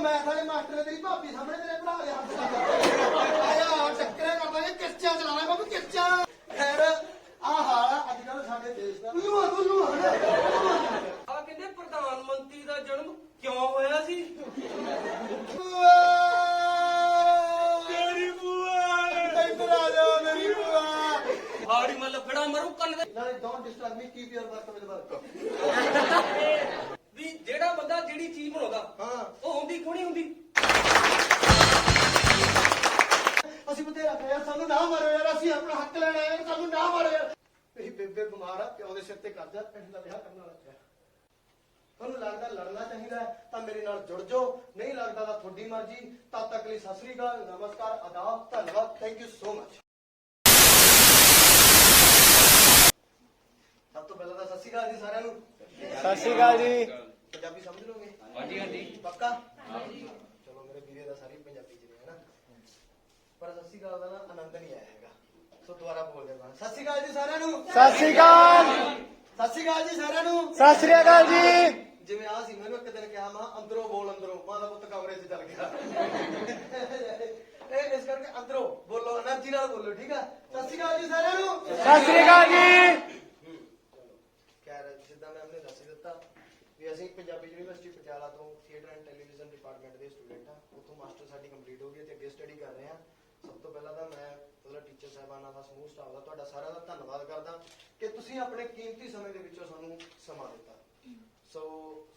Math वाले master ने तेरी भाभी सामने तेरे भरा दे हाथ आया टक्करे करदा ये किरचा चलाना मैं किरचा खैर आ हाल अजकल साडे देश दा ਆ ਕਹਿੰਦੇ ਪ੍ਰਧਾਨ ਮੰਤਰੀ ਦਾ ਜਨਮ ਕਿਉਂ ਹੋਇਆ ਸੀ? ਮੇਰੀ ਬੂਆ ਇੱਧਰ ਆ ਜਾ ਮੇਰੀ ਬੂਆ ਹਾੜੀ ਮੱਲ ਫੜਾ ਮਰੂ ਕੰਨ ਦੇ ਨਾਲੇ don't disturb me keep your work with work ਵੀ ਜਿਹੜਾ ਬੰਦਾ ਜਿਹੜੀ ਚੀਜ਼ ਬਣਾਉਂਦਾ ਹਾਂ ਉਹ ਹੁੰਦੀ ਖੋਣੀ ਹੁੰਦੀ। ਅਸੀਂ ਬਥੇਰਾ ਕਿਹਾ ਯਾਰ ਸਾਨੂੰ ਨਾ ਮਾਰੋ ਯਾਰ ਅਸੀਂ ਆਪਣਾ ਹੱਕ ਲੈਣਾ ਹੈ ਸਾਨੂੰ ਨਾ ਮਾਰੋ ਯਾਰ ਮੇਰੀ ਬੇਬੇ ਬਿਮਾਰ ਆ ਪਿਓ ਦੇ ਸਿਰ ਤੇ ਕਰਜ਼ਾ ਪਿੰਡ ਦਾ ਵਿਆਹ ਕਰਨ ਵਾਲਾ ਪਿਆ ਤੁਹਾਨੂੰ ਲੱਗਦਾ ਲੜਨਾ ਚਾਹੀਦਾ ਤਾਂ ਮੇਰੇ ਨਾਲ ਜੁੜ ਜਾਓ ਨਹੀਂ ਲੱਗਦਾ ਤਾਂ ਤੁਹਾਡੀ ਮਰਜ਼ੀ ਤਦ ਤੱਕ ਲਈ ਸਤਿ ਸ੍ਰੀ ਅਕਾਲ ਨਮਸਕਾਰ ਆਦਾਬ ਧੰਨਵਾਦ ਥੈਂਕ ਯੂ ਸੋ ਮਚ। ਸਭ ਤੋਂ ਪਹਿਲਾਂ ਤਾਂ ਸਤਿ ਸ੍ਰੀ ਅਕਾਲ ਜੀ ਸਾਰਿਆਂ ਨੂੰ। ਸਤਿ ਸ਼੍ਰੀ ਅਕਾਲ ਜੀ। ਪੰਜਾਬੀ ਸਮਝ ਲੋਗੇ? ਹਾਂਜੀ ਹਾਂਜੀ ਪੱਕਾ? ਚਲੋ ਮੇਰੇ ਵੀਰੇ ਦਾ ਸਾਰੀ ਪੰਜਾਬੀ ਚ ਨੇ ਹਨਾ ਪਰ ਸਤਿ ਸ੍ਰੀ ਅਕਾਲ ਦਾ ਨਾ ਆਨੰਦ ਨਹੀਂ ਆਇਆ ਹੈਗਾ ਸੋ ਦੁਬਾਰਾ ਬੋਲ ਦੇਵਾਂ ਸਤਿ ਸ੍ਰੀ ਅਕਾਲ ਜੀ ਸਾਰਿਆਂ ਨੂੰ। ਸਤਿ ਸ਼੍ਰੀ ਅਕਾਲ। ਸਤਿ ਸ੍ਰੀ ਅਕਾਲ ਜੀ ਸਾਰਿਆਂ ਨੂੰ। ਸਤਿ ਸ਼੍ਰੀ ਅਕਾਲ ਜੀ। ਜਿਵੇਂ ਆ ਸੀ ਮੈਨੂੰ ਇੱਕ ਦਿਨ ਕਿਹਾ ਮਾਂ ਅੰਦਰੋਂ ਬੋਲ ਅੰਦਰੋਂ ਮਾਂ ਦਾ ਪੁੱਤ ਕਮਰੇ 'ਚ ਚੱਲ ਗਿਆ ਇਹ ਇਸ ਕਰਕੇ ਅੰਦਰੋਂ ਬੋਲੋ એનર્ਜੀ ਨਾਲ ਬੋਲੋ ਠੀਕ ਆ। ਸਤਿ ਸ਼੍ਰੀ ਅਕਾਲ ਜੀ ਸਾਰਿਆਂ ਨੂੰ। ਸਤਿ ਸ਼੍ਰੀ ਅਕਾਲ ਜੀ। ਖੈਰ ਜਿੱਦਾਂ ਮੈਂ ਆਪਣੇ ਦੱਸ ਦਿੱਤਾ ਵੀ ਅਸੀਂ ਪੰਜਾਬੀ ਯੂਨੀਵਰਸਿਟੀ ਪਟਿਆਲਾ ਤੋਂ ਥੀਏਟਰ ਐਂਡ ਟੈਲੀਵਿਜ਼ਨ ਡਿਪਾਰਟਮੈਂਟ ਦੇ ਸਟੂਡੈਂਟ ਆ ਉੱਥੋਂ ਮਾਸਟਰ ਸਾਡੀ ਕੰਪਲੀਟ ਹੋ ਗਈ ਤੇ ਅੱਗੇ ਸਟੱਡੀ ਕਰ ਰਹੇ ਆ। ਸਭ ਤੋਂ ਪਹਿਲਾਂ ਤਾਂ ਮੈਂ ਮਤਲਬ ਟੀਚਰ ਸਾਹਿਬਾਨਾਂ ਦਾ ਸਮੂਹ ਸਟਾਫ ਦਾ ਤੁਹਾਡਾ ਸਾਰਿਆਂ ਦਾ ਧੰਨਵਾਦ ਕਰਦਾ ਕਿ ਤੁਸੀਂ ਆਪਣੇ ਕੀਮਤੀ ਸਮੇਂ ਦੇ ਵਿੱਚੋਂ ਸਾਨੂੰ ਸਮਾਂ ਦਿੱਤਾ। ਸੋ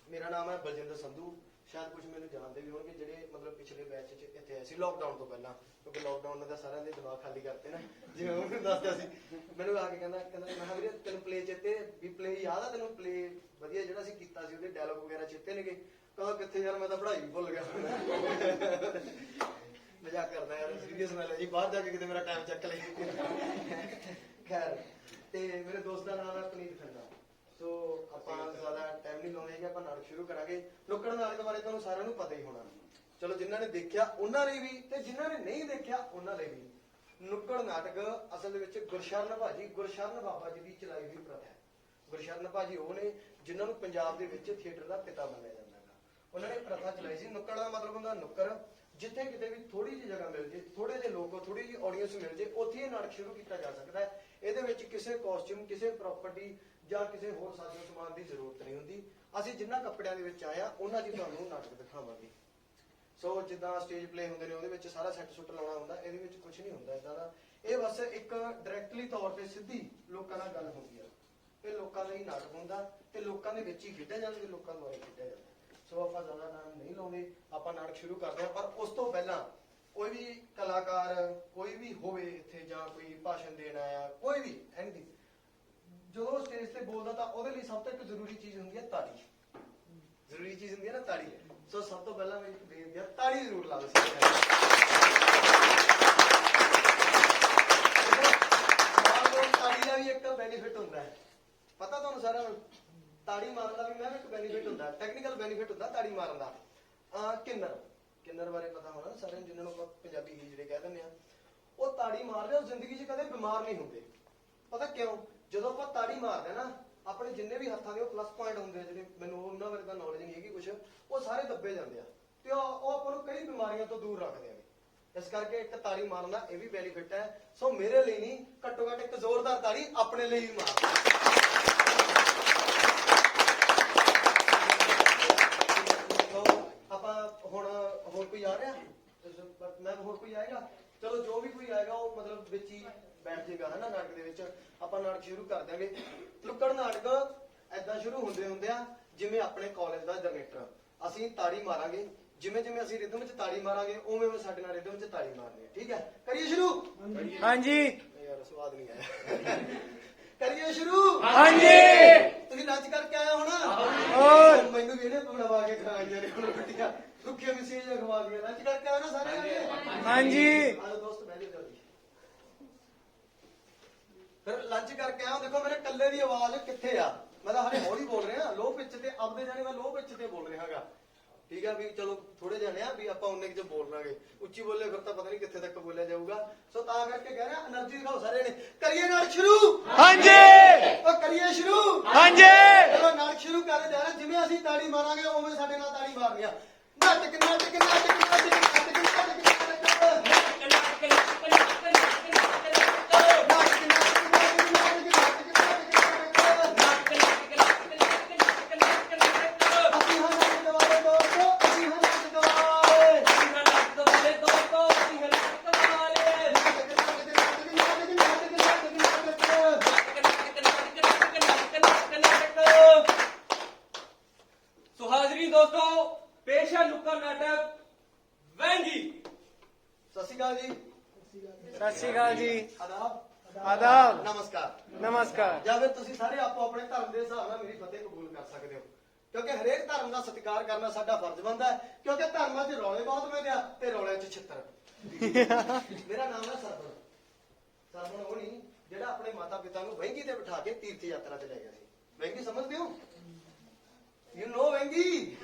ਮੇਰਾ ਨਾਮ ਹੈ ਬਲਜਿੰਦਰ ਸੰਧੂ। ਸ਼ਾਇਦ ਕੁਝ ਮੈਨੂੰ ਜਾਣਦੇ ਵੀ ਹੋਣਗੇ ਜਿਹੜੇ ਮਤਲਬ ਪਿਛਲੇ ਬੈਚ 'ਚ ਇੱਥੇ ਆਏ ਸੀ ਲੋਕਡਾਊਨ ਤੋਂ ਪਹਿਲਾਂ ਕਿਉਂਕਿ ਲੋਕਡਾਊਨ ਨੇ ਤਾਂ ਸਾਰਿਆਂ ਦੇ ਦਿਮਾਗ ਖਾਲੀ ਕਰਤੇ ਨਾ ਜਿਵੇਂ ਉਹਨੂੰ ਦੱਸਦਾ ਸੀ ਮੈਨੂੰ ਆ ਕੇ ਕਹਿੰਦਾ ਮੈਂ ਕਿਹਾ ਵੀਰੇ ਤੈਨੂੰ ਪਲੇ ਚੇਤੇ ਵੀ ਪਲੇ ਯਾਦ ਆ ਤੈਨੂੰ ਪਲੇ ਵਧੀਆ ਜਿਹੜਾ ਅਸੀਂ ਕੀਤਾ ਸੀ ਉਹਦੇ ਡਾਇਲੌਗ ਵਗੈਰਾ ਚੇਤੇ ਨੇਗੇ ਕਹਿੰਦਾ ਕਿੱਥੇ ਯਾਰ ਮੈਂ ਤਾਂ ਪੜ੍ਹਾਈ ਵੀ ਭੁੱਲ ਗਿਆ ਮਜ਼ਾਕ ਕਰਦਾ ਯਾਰ ਸੀਰੀਅਸ ਨਾਲ ਹੈ ਜੀ ਬਾਹਰ ਜਾ ਕੇ ਕਿਤੇ ਮੇਰਾ ਟਾਈਮ ਚੱਕ ਲੈ ਖੈਰ ਤੇ ਮੇਰੇ ਦੋਸਤ ਦਾ ਨਾਮ ਹੈ ਪਨੀਤ ਖੰਡਾ। ਸੋ ਆਪਾਂ ਜ਼ਿਆਦਾ ਟਾਈਮ ਨਹੀਂ ਲਾਉਂਦੇ ਕਿ ਆਪਾਂ ਨਾਟਕ ਸ਼ੁਰੂ ਕਰਾਂਗੇ। ਨੁੱਕੜ ਨਾਟਕ ਬਾਰੇ ਤੁਹਾਨੂੰ ਸਾਰਿਆਂ ਨੂੰ ਪਤਾ ਹੀ ਹੋਣਾ ਚਲੋ ਜਿਨ੍ਹਾਂ ਨੇ ਦੇਖਿਆ ਉਹਨਾਂ ਲਈ ਵੀ ਤੇ ਜਿਨ੍ਹਾਂ ਨੇ ਨਹੀਂ ਦੇਖਿਆ ਉਹਨਾਂ ਲਈ ਵੀ ਨੁੱਕੜ ਨਾਟਕ ਅਸਲ ਦੇ ਵਿੱਚ ਗੁਰਸ਼ਰਨ ਬਾਬਾ ਜੀ ਦੀ ਚਲਾਈ ਹੋਈ ਪ੍ਰਥਾ ਹੈ। ਗੁਰਸ਼ਰਨ ਭਾਜੀ ਉਹ ਨੇ ਜਿਨ੍ਹਾਂ ਨੂੰ ਪੰਜਾਬ ਦੇ ਵਿੱਚ ਥੀਏਟਰ ਦਾ ਪਿਤਾ ਮੰਨਿਆ ਜਾਂਦਾ ਹੈ। ਉਹਨਾਂ ਨੇ ਪ੍ਰਥਾ ਚਲਾਈ ਸੀ। ਨੁੱਕੜ ਦਾ ਮਤਲਬ ਹੁੰਦਾ ਨੁੱਕਰ ਜਿੱਥੇ ਕਿਤੇ ਵੀ ਥੋੜੀ ਜਿਹੀ ਜਗ੍ਹਾ ਮਿਲ ਜੇ ਥੋੜੇ ਜਿਹੇ ਲੋਕ ਥੋੜੀ ਜਿਹੀ ਆਡੀਅנס ਮਿਲ ਜੇ ਉੱਥੇ ਇਹ ਨਾਟਕ ਸ਼ੁਰੂ ਕੀਤਾ ਜਾ ਸਕਦਾ ਹੈ। ਇਹਦੇ ਵਿੱਚ ਕਿਸੇ ਕਾਸਟਿਊਮ ਕਿਸੇ ਪ੍ਰਾਪਰਟੀ ਜਾਂ ਕਿਸੇ ਹੋਰ ਸਾਜ਼ੋ ਸਮਾਨ ਦੀ ਜ਼ਰੂਰਤ ਨਹੀਂ ਹੁੰਦੀ। ਅਸੀਂ ਜਿੰਨਾ ਕੱਪੜਿਆਂ ਦੇ ਵਿੱਚ ਆਏ ਆ ਉਹਨਾਂ ਦੀ ਤੁਹਾਨੂੰ ਨਾਟਕ ਦਿਖਾਵਾਂਗੇ। ਸੋ ਜਿੱਦਾਂ ਸਟੇਜ ਪਲੇ ਹੁੰਦੇ ਨੇ ਉਹਦੇ ਵਿੱਚ ਸਾਰਾ ਸੈੱਟ ਸੁੱਟ ਲਾਉਣਾ ਹੁੰਦਾ ਇਹਦੇ ਵਿੱਚ ਕੁਝ ਨਹੀਂ ਹੁੰਦਾ ਇਦਾਂ ਦਾ। ਇਹ ਬਸ ਇੱਕ ਡਾਇਰੈਕਟਲੀ ਤੌਰ ਤੇ ਸਿੱਧੀ ਲੋਕਾਂ ਨਾਲ ਗੱਲ ਹੁੰਦੀ ਆ। ਇਹ ਲੋਕਾਂ ਲਈ ਨਾਟਕ ਹੁੰਦਾ ਤੇ ਲੋਕਾਂ ਦੇ ਵਿੱਚ ਹੀ ਖੇਡਿਆ ਜਾਂਦਾ ਤੇ ਲੋਕਾਂ ਦੁਆਰਾ ਖੇਡਿਆ ਜਾਂਦਾ। ਸੋ ਆਪਾਂ ਜ਼ਿਆਦਾ ਟਾਈਮ ਨਹੀਂ ਲਾਉਂਦੇ ਆਪਾਂ ਨਾਟਕ ਸ਼ੁਰੂ ਕਰਦੇ ਹਾਂ। ਪਰ ਉਸ ਤੋਂ ਪਹਿਲਾਂ ਕੋਈ ਵੀ ਕਲਾਕਾਰ ਕੋਈ ਵੀ ਹੋਵੇ ਇੱਥੇ ਜਾਂ ਕੋਈ ਭਾਸ਼ਣ ਦੇਣ ਆਇਆ ਕੋਈ ਵੀ ਐਨੀਥਿੰਗ ਜਦੋਂ ਸਟੇਜ ਤੇ ਬੋਲਦਾ ਤਾਂ ਉਹਦੇ ਲਈ ਸਭ ਤੋਂ ਇੱਕ ਜ਼ਰੂਰੀ ਚੀਜ਼ ਹੁੰਦੀ ਹੈ ਤਾੜੀ। ਜ਼ਰੂਰੀ ਚੀਜ਼ ਹੁੰਦੀ ਹੈ ਨਾ ਤਾੜੀ। ਸੋ ਸਭ ਤੋਂ ਪਹਿਲਾਂ ਮੇਰੀ ਬੇਨਤੀ ਹੈ ਤਾੜੀ ਜ਼ਰੂਰ ਲਾ ਦਿਓ। ਤਾੜੀ ਦਾ ਵੀ ਇੱਕ ਬੈਨੀਫਿਟ ਹੁੰਦਾ ਹੈ ਪਤਾ ਤੁਹਾਨੂੰ ਸਾਰਿਆਂ ਨੂੰ। ਤਾੜੀ ਮਾਰਨ ਦਾ ਵੀ ਮੈਂ ਇੱਕ ਬੈਨੀਫਿਟ ਹੁੰਦਾ ਟੈਕਨੀਕਲ ਬੈਨੀਫਿਟ ਹੁੰਦਾ ਤਾੜੀ ਮਾਰਨ ਦਾ। ਕਿੰਨਰ ਬਾਰੇ ਪਤਾ ਹੋਣਾ ਸਾਰਿਆਂ ਨੂੰ ਜਿਹਨਾਂ ਨੂੰ ਆਪਾਂ ਪੰਜਾਬੀ ਹੀਜੜੇ ਕਹਿ ਦਿੰਦੇ ਆ। ਉਹ ਤਾੜੀ ਮਾਰਦੇ ਉਹ ਜ਼ਿੰਦਗੀ 'ਚ ਕਦੇ ਬਿਮਾਰ ਨਹੀਂ ਹੁੰਦੇ। ਪਤਾ ਕਿਉਂ? ਜਦੋਂ ਆਪਾਂ ਤਾੜੀ ਮਾਰਦੇ ਨਾ ਆਪਣੇ ਜਿੰਨੇ ਵੀ ਹੱਥਾਂ ਦੇ ਉਹ ਪਲੱਸ ਪੁਆਇੰਟ ਹੁੰਦੇ ਆ ਜਿਹੜੇ ਮੈਨੂੰ ਉਹਨਾਂ ਬਾਰੇ ਤਾਂ ਨੌਲੇਜ ਨਹੀਂ ਹੈਗੀ ਕੁਛ ਉਹ ਸਾਰੇ ਦੱਬੇ ਜਾਂਦੇ ਆ ਤੇ ਉਹ ਆਪਾਂ ਨੂੰ ਕਈ ਬਿਮਾਰੀਆਂ ਤੋਂ ਦੂਰ ਰੱਖਦੇ ਆ। ਇਸ ਕਰਕੇ ਇੱਕ ਤਾੜੀ ਮਾਰਨ ਦਾ ਇਹ ਵੀ ਬੈਨੀਫਿਟ ਹੈ। ਸੋ ਮੇਰੇ ਲਈ ਨਹੀਂ ਘੱਟੋ ਘੱਟ ਇੱਕ ਜ਼ੋਰਦਾਰ ਤਾੜੀ ਆਪਣੇ ਲਈ ਵੀ ਮਾਰ। ਆਪਾਂ ਹੁਣ ਹੋਰ ਕੋਈ ਆ ਰਿਹਾ ਮੈਂ ਹੋਰ ਕੋਈ ਆਏਗਾ ਚਲੋ ਜੋ ਵੀ ਕੋਈ ਆਏਗਾ ਉਹ ਮਤਲਬ ਵਿੱਚ ਹੀ ਬੈਠ ਜਾਏਗਾ ਹੈ ਨਾ ਨਾਟਕ ਦੇ ਵਿੱਚ। ਆਪਾਂ ਨਾਟਕ ਸ਼ੁਰੂ ਕਰ ਦਿਆਂਗੇ। ਨੁੱਕੜ ਨਾਟਕ ਏਦਾਂ ਸ਼ੁਰੂ ਹੁੰਦੇ ਆ ਜਿਵੇਂ ਆਪਣੇ ਕਾਲਜ ਦਾ ਜਨਰੇਟਰ ਅਸੀਂ ਤਾੜੀ ਮਾਰਾਂਗੇ ਜਿਵੇਂ ਜਿਵੇਂ ਅਸੀਂ ਰਿਦਮ 'ਚ ਤਾੜੀ ਮਾਰਾਂਗੇ ਉਵੇਂ ਉਵੇਂ ਸਾਡੇ ਨਾਲ ਰਿਦਮ 'ਚ ਤਾੜੀ ਮਾਰਨੀ ਹੈ। ਠੀਕ ਹੈ ਕਰੀਏ ਸ਼ੁਰੂ। ਹਾਂਜੀ ਯਾਰ ਸਵਾਦ ਨਹੀਂ ਆਇਆ। ਕਰੀਏ ਸ਼ੁਰੂ। ਹਾਂਜੀ। ਤੁਸੀਂ ਲੰਚ ਕਰਕੇ ਆਏ ਹੋ ਨਾ? ਹੋਰ। ਮੈਨੂੰ ਵੀ ਇਹਨੇ ਬਣਵਾ ਕੇ ਖਵਾਈਆਂ ਨੇ ਹੁਣ ਰੋਟੀਆਂ, ਰੁੱਖੀਆਂ ਮਿੱਸੀਆਂ ਜਿਹੀਆਂ ਖਵਾ ਦੀਆਂ। ਲੰਚ ਕਰਕੇ ਆਏ ਹੋ ਨਾ ਸਾਰੇ ਜਾਣੇ? ਹਾਂਜੀ। ਆਲੋ ਦੋਸਤ ਬਹਿ ਜਾਓ ਜਲਦੀ। ਫਿਰ ਲੰਚ ਕਰਕੇ ਆਇਆ, ਦੇਖੋ ਮੇਰੇ ਕੱਲੇ ਦੀ ਆਵਾਜ਼ ਕਿੱਥੇ ਆ? ਮੈਂ ਤਾਂ ਹਲੇ ਹੌਲੀ ਬੋਲ ਰਿਹਾ, ਲੋ ਪਿੱਚ ਤੇ ਆਪਦੇ ਜਾਣੇ ਮੈਂ ਲੋ ਪਿੱਚ ਤੇ ਬੋਲ ਰਿਹਾ ਹੈਗਾ। ਠੀਕ ਆ ਵੀ ਚਲੋ ਥੋੜੇ ਜਾਣੇ ਆ ਵੀ ਆਪਾਂ ਉਨੇ ਚ ਬੋਲਾਂਗੇ, ਉੱਚੀ ਬੋਲੇ ਫਿਰ ਤਾਂ ਪਤਾ ਨਹੀਂ ਕਿੱਥੇ ਤੱਕ ਬੋਲਿਆ ਜਾਊਗਾ। ਸੋ ਤਾਂ ਕਰਕੇ ਕਹਿ ਰਿਹਾ એનર્ਜੀ ਦਿਖਾਓ ਸਾਰੇ ਨੇ। ਕਰੀਏ ਨਾਲ ਸ਼ੁਰੂ। ਹਾਂਜੀ। ਉਹ ਕਰੀਏ ਸ਼ੁਰੂ। ਹਾਂਜੀ। ਚਲੋ ਨਾਲ ਸ਼ੁਰੂ ਕਰ ਜਾ ਰਹੇ, ਜਿਵੇਂ ਅਸੀਂ ਤਾੜੀ ਮਾਰਾਂਗੇ ਉਵੇਂ ਸਾਡੇ ਨਾਲ ਤਾੜੀ ਮਾਰਨੀ ਆ। ਨਾਟਕ ਨਾਟਕ ਨਾਟਕ ਨਾਟਕ ਨਾਟਕ ਨਾਟਕ ਸੋ ਹਾਜ਼ਰੀਨ ਦੋਸਤੋ, ਪੇਸ਼ ਹੈ ਲੁੱਕਾ ਨਾਟਕ ਵਹਿੰਗੀ। ਸਤਿ ਸ਼੍ਰੀ ਅਕਾਲ ਜੀ। ਸਤਿ ਸ਼੍ਰੀ ਅਕਾਲ ਜੀ। ਆਦਾਬ। ਆਦਾਬ। ਨਮਸਕਾਰ। ਨਮਸਕਾਰ। ਜਾਂ ਫਿਰ ਤੁਸੀਂ ਸਾਰੇ ਆਪੋ ਆਪਣੇ ਧਰਮ ਦੇ ਹਿਸਾਬ ਨਾਲ ਮੇਰੀ ਫਤਿਹ ਕਬੂਲ ਕਰ ਸਕਦੇ ਹੋ, ਕਿਉਂਕਿ ਹਰੇਕ ਧਰਮ ਦਾ ਸਤਿਕਾਰ ਕਰਨਾ ਸਾਡਾ ਫਰਜ਼ ਬਣਦਾ ਹੈ। ਕਿਉਂਕਿ ਧਰਮਾਂ 'ਚ ਰੌਲੇ ਬਹੁਤ ਪੈਂਦੇ ਆ ਤੇ ਰੌਲਿਆਂ 'ਚ ਛਿੱਤਰ। ਮੇਰਾ ਨਾਮ ਹੈ ਸਰਵਣ। ਸਰਵਣ ਉਹ ਨਹੀਂ ਜਿਹੜਾ ਆਪਣੇ ਮਾਤਾ ਪਿਤਾ ਨੂੰ ਵਹਿੰਗੀ ਤੇ ਬਿਠਾ ਕੇ ਤੀਰਥ ਯਾਤਰਾ ਤੇ ਲੈ ਗਿਆ ਸੀ। ਵਹਿੰਗੀ ਸਮਝਦੇ ਹੋ? ਯੂ ਨੋ ਵਹਿੰਗੀ?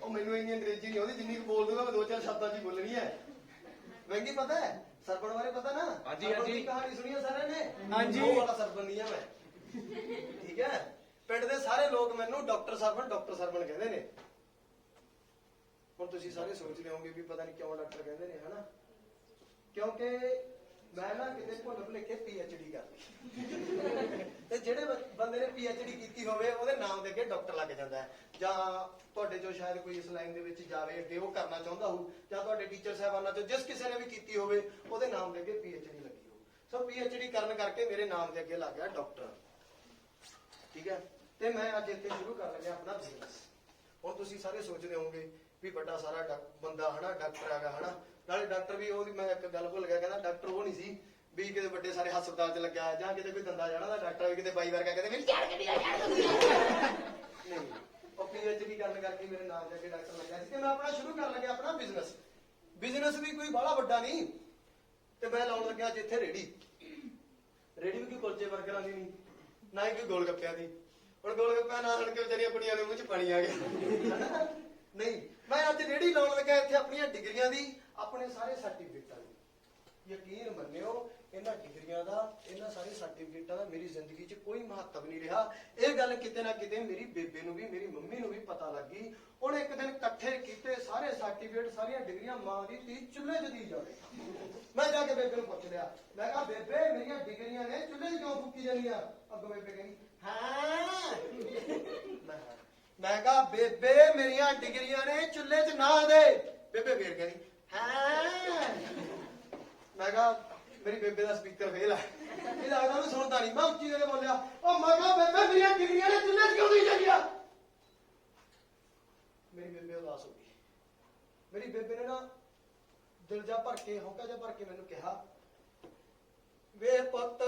ਉਹ ਮੈਨੂੰ ਇੰਨੀ ਅੰਗਰੇਜ਼ੀ ਨਹੀਂ ਆਉਂਦੀ, ਜਿੰਨੀ ਕੁ ਬੋਲ ਦੂੰਗਾ ਮੈਂ 2-4 ਸ਼ਬਦਾਂ 'ਚ ਹੀ ਬੋਲਣੀ ਹੈ। ਵਹਿੰਗੀ ਪਤਾ ਹੈ? ਸਰਵਣ ਬਾਰੇ ਪਤਾ ਨਾ? ਸਰਵਣ ਦੀ ਕਹਾਣੀ ਸੁਣੀ ਹੈ ਸਾਰਿਆਂ ਨੇ? ਹਾਂਜੀ। ਉਹ ਵਾਲਾ ਸਰਵਣ ਨਹੀਂ ਹੈ ਮੈਂ। ਠੀਕ ਹੈ, ਪਿੰਡ ਦੇ ਸਾਰੇ ਲੋਕ ਮੈਨੂੰ ਡਾਕਟਰ ਸਰਵਣ ਕਹਿੰਦੇ ਨੇ। ਹੁਣ ਤੁਸੀਂ ਸਾਰੇ ਸੋਚਦੇ ਹੋਵੋਗੇ ਵੀ ਪਤਾ ਨਹੀਂ ਕਿਉਂ ਡਾਕਟਰ ਕਹਿੰਦੇ ਨੇ, ਹਨਾ? ਕਿਉਂਕਿ ਮੈਂ ਨਾ ਕਿਤੇ ਭੁੱਲ ਭੁਲੇਖੇ PhD ਕਰ ਲਈ ਤੇ ਜਿਹੜੇ ਬੰਦੇ ਨੇ PhD ਕੀਤੀ ਹੋਵੇ ਉਹਦੇ ਨਾਮ ਦੇ ਅੱਗੇ ਡਾਕਟਰ ਲੱਗ ਜਾਂਦਾ ਹੈ। ਜਾਂ ਤੁਹਾਡੇ ਚੋਂ ਸ਼ਾਇਦ ਕੋਈ ਇਸ ਲਾਈਨ ਦੇ ਵਿੱਚ ਜਾਵੇ ਅੱਗੇ, ਉਹ ਕਰਨਾ ਚਾਹੁੰਦਾ ਹੋਊ, ਜਾਂ ਤੁਹਾਡੇ ਟੀਚਰ ਸਾਹਿਬਾਨਾਂ ਚੋਂ ਜਿਸ ਕਿਸੇ ਨੇ ਵੀ ਕੀਤੀ ਹੋਵੇ ਉਹਦੇ ਨਾਮ ਦੇ ਅੱਗੇ PhD ਲੱਗੀ ਹੋਊ। ਸੋ PhD ਕਰਨ ਕਰਕੇ ਮੇਰੇ ਨਾਮ ਦੇ ਅੱਗੇ ਲੱਗ ਗਿਆ ਡਾਕਟਰ। ਠੀਕ ਹੈ, ਤੇ ਮੈਂ ਅੱਜ ਇੱਥੇ ਸ਼ੁਰੂ ਕਰਨ ਲੱਗਿਆ ਆਪਣਾ ਬਿਜ਼ਨਸ। ਹੁਣ ਤੁਸੀਂ ਸਾਰੇ ਸੋਚਦੇ ਹੋਵੋਗੇ ਵੀ ਵੱਡਾ ਸਾਰਾ ਬੰਦਾ ਹਨਾ ਡਾਕਟਰ ਹੈਗਾ ਹਨਾ। ਨਾਲੇ ਡਾਕਟਰ ਵੀ ਉਹਦੀ ਮੈਂ ਇੱਕ ਗੱਲ ਭੁੱਲ ਗਿਆ, ਕਹਿੰਦਾ ਡਾਕਟਰ ਉਹ ਨਹੀਂ ਸੀ ਵੀ ਕਿਤੇ ਵੱਡੇ ਸਾਰੇ ਹਸਪਤਾਲ 'ਚ ਲੱਗਿਆ ਜਾਂ ਕਿਤੇ ਕੋਈ ਦੰਦਾ ਜਾਣਾ ਦਾ ਡਾਕਟਰ ਵੀ ਕਿਤੇ ਬਾਈ ਵਰਗਾ ਕਹਿੰਦੇ ਮੇਰੀ ਝਾੜ ਕੱਢੀ ਆ ਨਹੀਂ, ਉਹ PhD ਕਰਨ ਕਰਕੇ ਮੇਰੇ ਨਾਮ ਦੇ ਅੱਗੇ ਡਾਕਟਰ ਲੱਗਿਆ ਸੀ। ਤੇ ਮੈਂ ਆਪਣਾ ਸ਼ੁਰੂ ਕਰਨ ਲੱਗਿਆ ਆਪਣਾ ਬਿਜ਼ਨਸ। ਬਿਜ਼ਨਸ ਵੀ ਕੋਈ ਬਾਹਲਾ ਵੱਡਾ ਨਹੀਂ, ਤੇ ਮੈਂ ਲਾਉਣ ਲੱਗਿਆ ਅੱਜ ਇੱਥੇ ਰੇੜੀ ਵੀ ਕੋਈ ਕੁਲਚੇ ਬਰਗਰਾਂ ਦੀ ਨਹੀਂ, ਨਾ ਹੀ ਕੋਈ ਗੋਲ ਗੱਪਿਆਂ ਦੀ। ਹੁਣ ਗੋਲ ਗੱਪਿਆਂ ਨਾ ਸੁਣ ਕੇ ਵਿਚਾਰੀਆਂ ਕੁੜੀਆਂ ਦੇ ਮੂੰਹ 'ਚ ਪਾਣੀ ਆ ਗਿਆ। ਨਹੀਂ, ਮੈਂ ਅੱਜ ਰੇੜੀ ਲਾਉਣ ਲੱਗਾ ਇੱਥੇ ਆਪਣੀਆਂ ਡਿਗਰੀਆਂ ਦੀ, ਆਪਣੇ ਸਾਰੇ ਸਰਟੀਫਿਕੇਟਾਂ ਦੀ। ਯਕੀਨ ਮੰਨਿਓ, ਇਹਨਾਂ ਡਿਗਰੀਆਂ ਦਾ, ਇਹਨਾਂ ਸਾਰੇ ਸਰਟੀਫਿਕੇਟਾਂ ਦਾ ਮੇਰੀ ਜ਼ਿੰਦਗੀ 'ਚ ਕੋਈ ਮਹੱਤਵ ਨਹੀਂ ਰਿਹਾ। ਇਹ ਗੱਲ ਕਿਤੇ ਨਾ ਕਿਤੇ ਮੇਰੀ ਬੇਬੇ ਨੂੰ ਵੀ, ਮੇਰੀ ਮੰਮੀ ਨੂੰ ਵੀ ਪਤਾ ਲੱਗ ਗਈ। ਉਹਨੇ ਇੱਕ ਦਿਨ ਇਕੱਠੇ ਕੀਤੇ ਸਾਰੇ ਸਰਟੀਫਿਕੇਟ, ਸਾਰੀਆਂ ਡਿਗਰੀਆਂ, ਮਾਂ ਦੀ ਧੀ ਚੁੱਲ੍ਹੇ 'ਚ ਦੀ ਜਾਵੇ। ਮੈਂ ਜਾ ਕੇ ਬੇਬੇ ਨੂੰ ਪੁੱਛ ਲਿਆ, ਮੈਂ ਕਿਹਾ ਬੇਬੇ ਮੇਰੀਆਂ ਡਿਗਰੀਆਂ ਨੇ ਚੁੱਲ੍ਹੇ 'ਚ ਕਿਉਂ ਫੂਕੀ ਜਾਂਦੀਆਂ? ਅੱਗੋਂ ਬੇਬੇ ਕਹਿੰਦੀ ਹਾਂ। ਮੈਂ ਕਿਹਾ ਬੇਬੇ ਮੇਰੀਆਂ ਡਿਗਰੀਆਂ ਨੇ ਚੁੱਲ੍ਹੇ 'ਚ ਨਾ ਦੇ। ਬੇਬੇ ਫੇਰ ਕਹਿੰਦੀ ਹਾਂ। ਮੈਂ ਕਿਹਾ ਮੇਰੀ ਬੇਬੇ ਦਾ ਸਪੀਕਰ ਫੇਲ ਆ, ਇਹ ਲੱਗਦਾ ਉਹਨੂੰ ਸੁਣਦਾ ਨਹੀਂ। ਮੈਂ ਉੱਚੀ ਦੇ ਬੋਲਿਆ, ਉਹ ਮੈਂ ਕਿਹਾ ਬੇਬੇ ਮੇਰੀਆਂ ਡਿਗਰੀਆਂ ਨੇ ਚੁੱਲ੍ਹੇ 'ਚ ਕਿਉਂ ਨਹੀਂ ਜਾਂਦੀਆਂ? ਮੇਰੀ ਬੇਬੇ ਉਦਾਸ ਹੋ ਗਈ। ਮੇਰੀ ਬੇਬੇ ਨੇ ਨਾ ਦਿਲ ਜਾ ਭਰ ਕੇ, ਹੌਕਾ ਜਾ ਭਰ ਕੇ ਮੈਨੂੰ ਕਿਹਾ, ਵੇ ਪੁੱਤ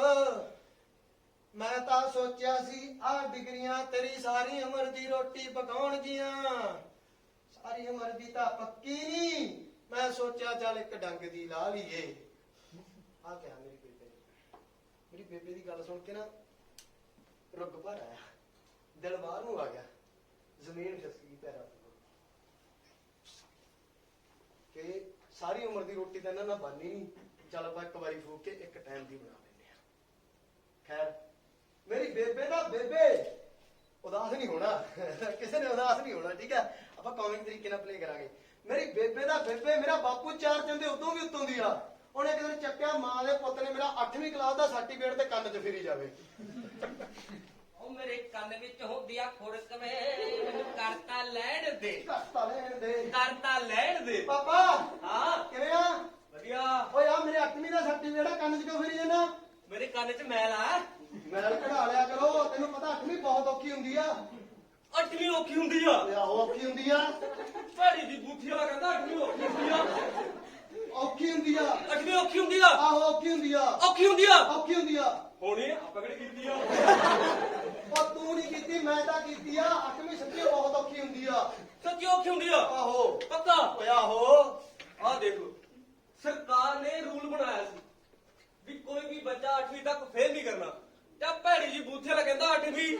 ਮੈਂ ਤਾਂ ਸੋਚਿਆ ਸੀ ਆਹ ਡਿਗਰੀਆਂ ਤੇਰੀ ਸਾਰੀ ਉਮਰ ਦੀ ਰੋਟੀ ਪਕਾਉਣਗੀਆਂ, ਸਾਰੀ ਉਮਰ ਦੀ ਤਾਂ ਪੱਕੀ ਨਹੀਂ। ਮੈਂ ਸੋਚਿਆ ਚੱਲ ਇੱਕ ਡੰਗ ਦੀ ਲਾ ਲਈਏ। ਆ ਕਿਹਾ ਮੇਰੀ ਬੇਬੇ ਨੇ। ਮੇਰੀ ਬੇਬੇ ਦੀ ਗੱਲ ਸੁਣ ਕੇ ਨਾ ਰੁੱਗ ਭਰ ਆਇਆ, ਦਿਲ ਬਾਹਰ ਨੂੰ ਆ ਗਿਆ, ਜ਼ਮੀਨ ਖਿਸਕ ਗਈ ਪੈਰਾਂ ਤੋਂ ਕਿ ਸਾਰੀ ਉਮਰ ਦੀ ਰੋਟੀ ਤਾਂ ਇਹਨਾਂ ਨਾਲ ਬਣਨੀ ਨਹੀਂ, ਚੱਲ ਆਪਾਂ ਇੱਕ ਵਾਰੀ ਫੂਕ ਕੇ ਇੱਕ ਟਾਈਮ ਦੀ ਬਣਾ ਲੈਂਦੇ ਆ। ਖੈਰ ਮੇਰੀ ਬੇਬੇ ਦਾ ਬੇਬੇ ਉਦਾਸ ਨਹੀਂ ਹੋਣਾ, ਕਿਸੇ ਨੇ ਉਦਾਸ ਨਹੀਂ ਹੋਣਾ। ਠੀਕ ਹੈ, ਆਪਾਂ ਕਾਮਿਕ ਤਰੀਕੇ ਨਾਲ ਪਲੇ ਕਰਾਂਗੇ। ਮੇਰੀ ਬੇਬੇ ਦਾ ਬੇਬੇ ਮੇਰਾ ਬਾਪੂ 4 ਚੰਦੇ ਉਦੋਂ ਵੀ ਉੱਤੋਂ ਦੀ ਆ। ਉਹਨੇ ਕਿਤੇ ਚੱਕਿਆ, ਮਾਂ ਦੇ ਪੁੱਤ ਨੇ ਮੇਰਾ 8ਵੀਂ ਕਲਾਸ ਦਾ ਸਰਟੀਫਿਕੇਟ ਤੇ ਕੰਨ 'ਚ ਫੇਰੀ ਜਾਵੇ। ਉਹ ਮੇਰੇ ਕੰਨ ਵਿੱਚ ਹੁੰਦੀ ਆ ਖੁਰਕ ਵੇ, ਮੈਨੂੰ ਕਰਤਾ ਲੈਣ ਦੇ, ਕਰਤਾ ਲੈਣ ਦੇ, ਕਰਤਾ ਲੈਣ ਦੇ। ਪਾਪਾ ਹਾਂ ਕਿਵੇਂ ਆ? ਵਧੀਆ। ਓਏ ਆ ਮੇਰੇ 8ਵੀਂ ਦਾ ਸਰਟੀਫਿਕੇਟ ਆ, ਕੰਨ 'ਚ ਕਿਉਂ ਫੇਰੀ ਜਾਂਦਾ? ਮੇਰੇ ਕੰਨ 'ਚ ਮੈਲ ਆ। ਮੈਲ ਕਢਾ ਲਿਆ ਕਰੋ, ਤੈਨੂੰ ਪਤਾ 8ਵੀਂ ਬਹੁਤ ਔਖੀ ਹੁੰਦੀ ਆ। 8ਵੀਂ ਔਖੀ ਹੁੰਦੀ ਆ? ਆਹੋ ਔਖੀ ਹੁੰਦੀ ਆ। ਭੈੜੀ ਦੀ ਬੂਥੀ ਵਾਲਾ ਕਹਿੰਦਾ 8ਵੀਂ ਔਖੀ ਹੁੰਦੀ ਆ। ਔਖੀ ਹੁੰਦੀ ਹੁੰਦੀ ਆ। 8ਵੀਂ ਔਖੀ ਹੁੰਦੀ ਆ। ਆਹੋ ਔਖੀ ਹੁੰਦੀ ਆ। ਔਖੀ ਹੁੰਦੀ ਆ। ਔਖੀ ਹੁੰਦੀ ਆ। ਹੋਣੀ ਆਪਾਂ ਕਿਹੜੀ ਕੀਤੀ ਆ। ਉਹ ਤੂੰ ਨਹੀਂ ਕੀਤੀ, ਮੈਂ ਤਾਂ ਕੀਤੀ ਆ। 8ਵੀਂ ਸੱਚੀ ਬਹੁਤ ਔਖੀ ਹੁੰਦੀ ਆ। ਸੱਚੀ ਔਖੀ ਹੁੰਦੀ ਆ। ਆਹੋ ਪੱਕਾ। ਓਏ ਆਹੋ। ਆਹ ਦੇਖੋ ਸਰਕਾਰ ਨੇ ਰੂਲ ਬਣਾਇਆ ਸੀ ਵੀ ਕੋਈ ਵੀ ਬੱਚਾ 8ਵੀਂ ਤੱਕ ਫੇਲ ਨਹੀਂ ਕਰਨਾ। ਤੇ ਭੈੜੀ ਜੀ ਬੂਥੇ ਵਾਲਾ ਕਹਿੰਦਾ 8ਵੀਂ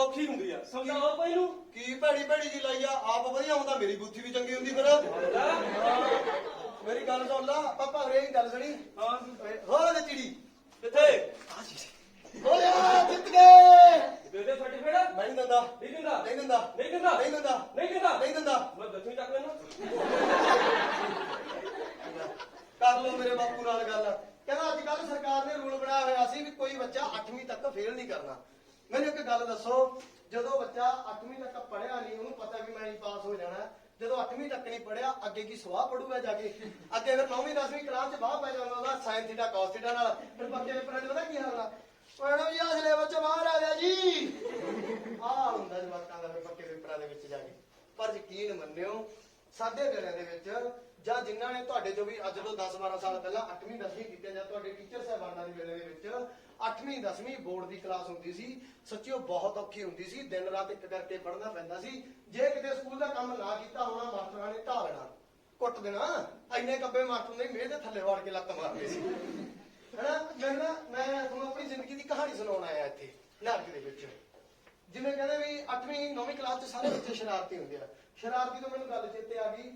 ਔਖੀ ਹੁੰਦੀ ਆ। ਸਮਝਾਓ ਕੋਈ ਨੂੰ। ਕੀ ਭੈੜੀ ਭੈੜੀ ਜੀ ਲਾਈ ਆ। ਆਪ ਵਧੀਆ ਹੁੰਦਾ, ਮੇਰੀ ਬੁੱਧੀ ਵੀ ਚੰਗੀ ਹੁੰਦੀ ਫਿਰ। ਮੇਰੀ ਗੱਲ ਸੁਣ ਲਾ ਪਾਪਾ, ਵੀਰੇ ਗੱਲ ਸੁਣੀ। ਹਾਂ ਹੋ ਲੈ ਚਿੜੀ ਕਿੱਥੇ ਹੋਇਆ, ਜਿੱਤ ਗਏ। ਦੇ ਦੇ ਸਰਟੀਫਿਕੇਟ। ਨਹੀਂ ਦਿੰਦਾ, ਨਹੀਂ ਦਿੰਦਾ। ਨਹੀਂ ਦਿੰਦਾ, ਨਹੀਂ ਦਿੰਦਾ। ਨਹੀਂ ਦਿੰਦਾ, ਨਹੀਂ ਦਿੰਦਾ। ਨਹੀਂ ਦਿੰਦਾ। ਮੈਂ 10ਵੀਂ ਤੱਕ ਲੈਣਾ। ਕਰ ਲਓ ਮੇਰੇ ਬਾਪੂ ਨਾਲ ਗੱਲ। ਕਹਿੰਦਾ ਅੱਜ ਕੱਲ ਸਰਕਾਰ ਨੇ ਰੂਲ ਬਣਾਇਆ ਹੋਇਆ ਸੀ ਵੀ ਕੋਈ ਬੱਚਾ 8ਵੀਂ ਤੱਕ ਫੇਲ ਨਹੀਂ ਕਰਨਾ। ਮੈਨੂੰ ਇੱਕ ਗੱਲ ਦੱਸੋ, ਜਦੋਂ ਬੱਚਾ 8ਵੀਂ ਤੱਕ ਪੜ੍ਹਿਆ ਨਹੀਂ, ਉਹਨੂੰ ਪਤਾ ਵੀ ਮੈਂ ਨਹੀਂ ਪਾਸ ਹੋ ਜਾਣਾ, ਜਦੋਂ 8ਵੀਂ ਤੱਕ ਨਹੀਂ ਪੜ੍ਹਿਆ ਅੱਗੇ ਕੀ ਸਵਾਹ ਪੜੂਗਾ ਜਾ ਕੇ? ਅੱਗੇ ਫਿਰ 9ਵੀਂ 10ਵੀਂ ਕਲਾਸ 'ਚ ਬਾਹਰ ਪੈ ਜਾਂਦਾ ਉਹਦਾ ਸਾਇਨ ਥੀਟਾ ਕਾਸ ਥੀਟਾ ਨਾਲ। ਫਿਰ ਪੱਕੇ ਪੇਪਰਾਂ 'ਚ ਪਤਾ ਕੀ ਹਾਲ ਆ? ਮੈਡਮ ਜੀ ਅਸਲੇ ਬੱਚਾ ਬਾਹਰ ਆ ਗਿਆ ਜੀ। ਆਹ ਹੁੰਦਾ ਜਵਾਕਾਂ ਦਾ ਫਿਰ ਪੱਕੇ ਪੇਪਰਾਂ ਦੇ ਵਿੱਚ ਜਾ ਕੇ। ਪਰ ਯਕੀਨ ਮੰਨਿਓ, ਸਾਡੇ ਵੇਲੇ ਦੇ ਵਿੱਚ ਜਾਂ ਜਿਨ੍ਹਾਂ ਨੇ ਤੁਹਾਡੇ ਜੋ ਵੀ ਅੱਜ ਤੋਂ 10-12 ਸਾਲ ਪਹਿਲਾਂ 8ਵੀਂ 10ਵੀਂ ਕੀਤੇ, ਜਾਂ ਤੁਹਾਡੇ ਟੀਚਰ ਸਾਹਿਬਾਨਾਂ ਦੇ ਵੇਲੇ ਦੇ ਵਿੱਚ 8ਵੀਂ 10ਵੀਂ ਬੋਰਡ ਦੀ ਕਲਾਸ ਹੁੰਦੀ ਸੀ, ਸੱਚੀ ਉਹ ਬਹੁਤ ਔਖੀ ਹੁੰਦੀ ਸੀ। ਦਿਨ ਰਾਤ ਇੱਕ ਕਰਕੇ ਪੜ੍ਹਨਾ ਪੈਂਦਾ ਸੀ। ਜੇ ਕਿਤੇ ਸਕੂਲ ਦਾ ਕੰਮ ਨਾ ਕੀਤਾ ਹੋਣਾ, ਮਾਸਟਰਾਂ ਨੇ ਢਾਹ ਲੈਣਾ, ਕੁੱਟ ਦੇਣਾ। ਇੰਨੇ ਕੱਬੇ ਮਾਸਟਰ ਨੇ ਮੇਜ਼ ਦੇ ਥੱਲੇ ਵੜ ਕੇ ਲੱਤ ਮਾਰਦੇ ਸੀ ਹੈਨਾ। ਮੈਂ ਤੁਹਾਨੂੰ ਆਪਣੀ ਜ਼ਿੰਦਗੀ ਦੀ ਕਹਾਣੀ ਸੁਣਾਉਣ ਆਇਆ ਇੱਥੇ ਨਾਟਕ ਦੇ ਵਿੱਚ। ਜਿਵੇਂ ਕਹਿੰਦੇ ਵੀ 8ਵੀਂ 9ਵੀਂ ਕਲਾਸ 'ਚ ਸਾਰੇ ਬੱਚੇ ਸ਼ਰਾਰਤੀ ਹੁੰਦੇ ਆ। ਸ਼ਰਾਰਤੀ ਤੋਂ ਮੈਨੂੰ ਗੱਲ ਚੇਤੇ ਆ ਗਈ,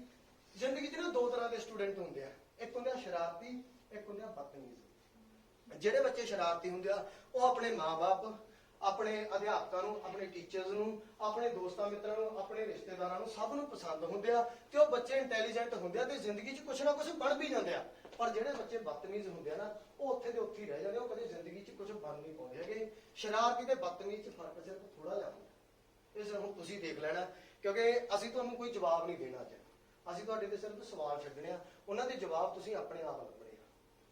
ਜ਼ਿੰਦਗੀ 'ਚ ਨਾ ਦੋ ਤਰ੍ਹਾਂ ਦੇ ਸਟੂਡੈਂਟ ਹੁੰਦੇ ਆ। ਇੱਕ ਹੁੰਦੇ ਆ ਸ਼ਰਾਰਤੀ, ਇੱਕ ਹੁੰਦੇ ਆ ਬਦਤਮੀਜ਼। ਜਿਹੜੇ ਬੱਚੇ ਸ਼ਰਾਰਤੀ ਹੁੰਦੇ ਆ ਉਹ ਆਪਣੇ ਮਾਂ-ਬਾਪ, ਆਪਣੇ ਅਧਿਆਪਕਾਂ ਨੂੰ, ਆਪਣੇ ਟੀਚਰਸ ਨੂੰ, ਆਪਣੇ ਦੋਸਤਾਂ ਮਿੱਤਰਾਂ ਨੂੰ, ਆਪਣੇ ਰਿਸ਼ਤੇਦਾਰਾਂ ਨੂੰ, ਸਭ ਨੂੰ ਪਸੰਦ ਹੁੰਦੇ ਆ। ਤੇ ਉਹ ਬੱਚੇ ਇੰਟੈਲੀਜੈਂਟ ਹੁੰਦੇ ਆ ਤੇ ਜ਼ਿੰਦਗੀ 'ਚ ਕੁਛ ਨਾ ਕੁਛ ਬਣ ਵੀ ਜਾਂਦੇ ਆ। ਪਰ ਜਿਹੜੇ ਬੱਚੇ ਬਦਤਮੀਜ਼ ਹੁੰਦੇ ਆ ਨਾ, ਉਹ ਉੱਥੇ ਦੇ ਉੱਥੇ ਹੀ ਰਹਿ ਜਾਂਦੇ, ਉਹ ਕਦੇ ਜ਼ਿੰਦਗੀ 'ਚ ਕੁਛ ਬਣ ਨਹੀਂ ਪਾਉਂਦੇ ਹੈਗੇ। ਸ਼ਰਾਰਤੀ ਤੇ ਬਦਤਮੀਜ਼ 'ਚ ਫਰਕ ਸਿਰਫ ਥੋੜਾ ਜਿਹਾ ਹੁੰਦਾ। ਇਹ ਹੁਣ ਤੁਸੀਂ ਦੇਖ ਲੈਣਾ, ਕਿਉਂਕਿ ਅਸੀਂ ਤੁਹਾਨੂੰ ਕੋਈ ਜਵਾਬ ਨਹੀਂ ਦੇਣਾ ਅੱਜ। ਅਸੀਂ ਤੁਹਾਡੇ ਤੇ ਸਿਰਫ ਸਵਾਲ ਛੱਡਣੇ ਆ, ਉਹਨਾਂ ਦੇ ਜਵਾਬ ਤੁਸੀਂ ਆਪਣੇ ਆਪ ਲੱਭਣੇ ਆ।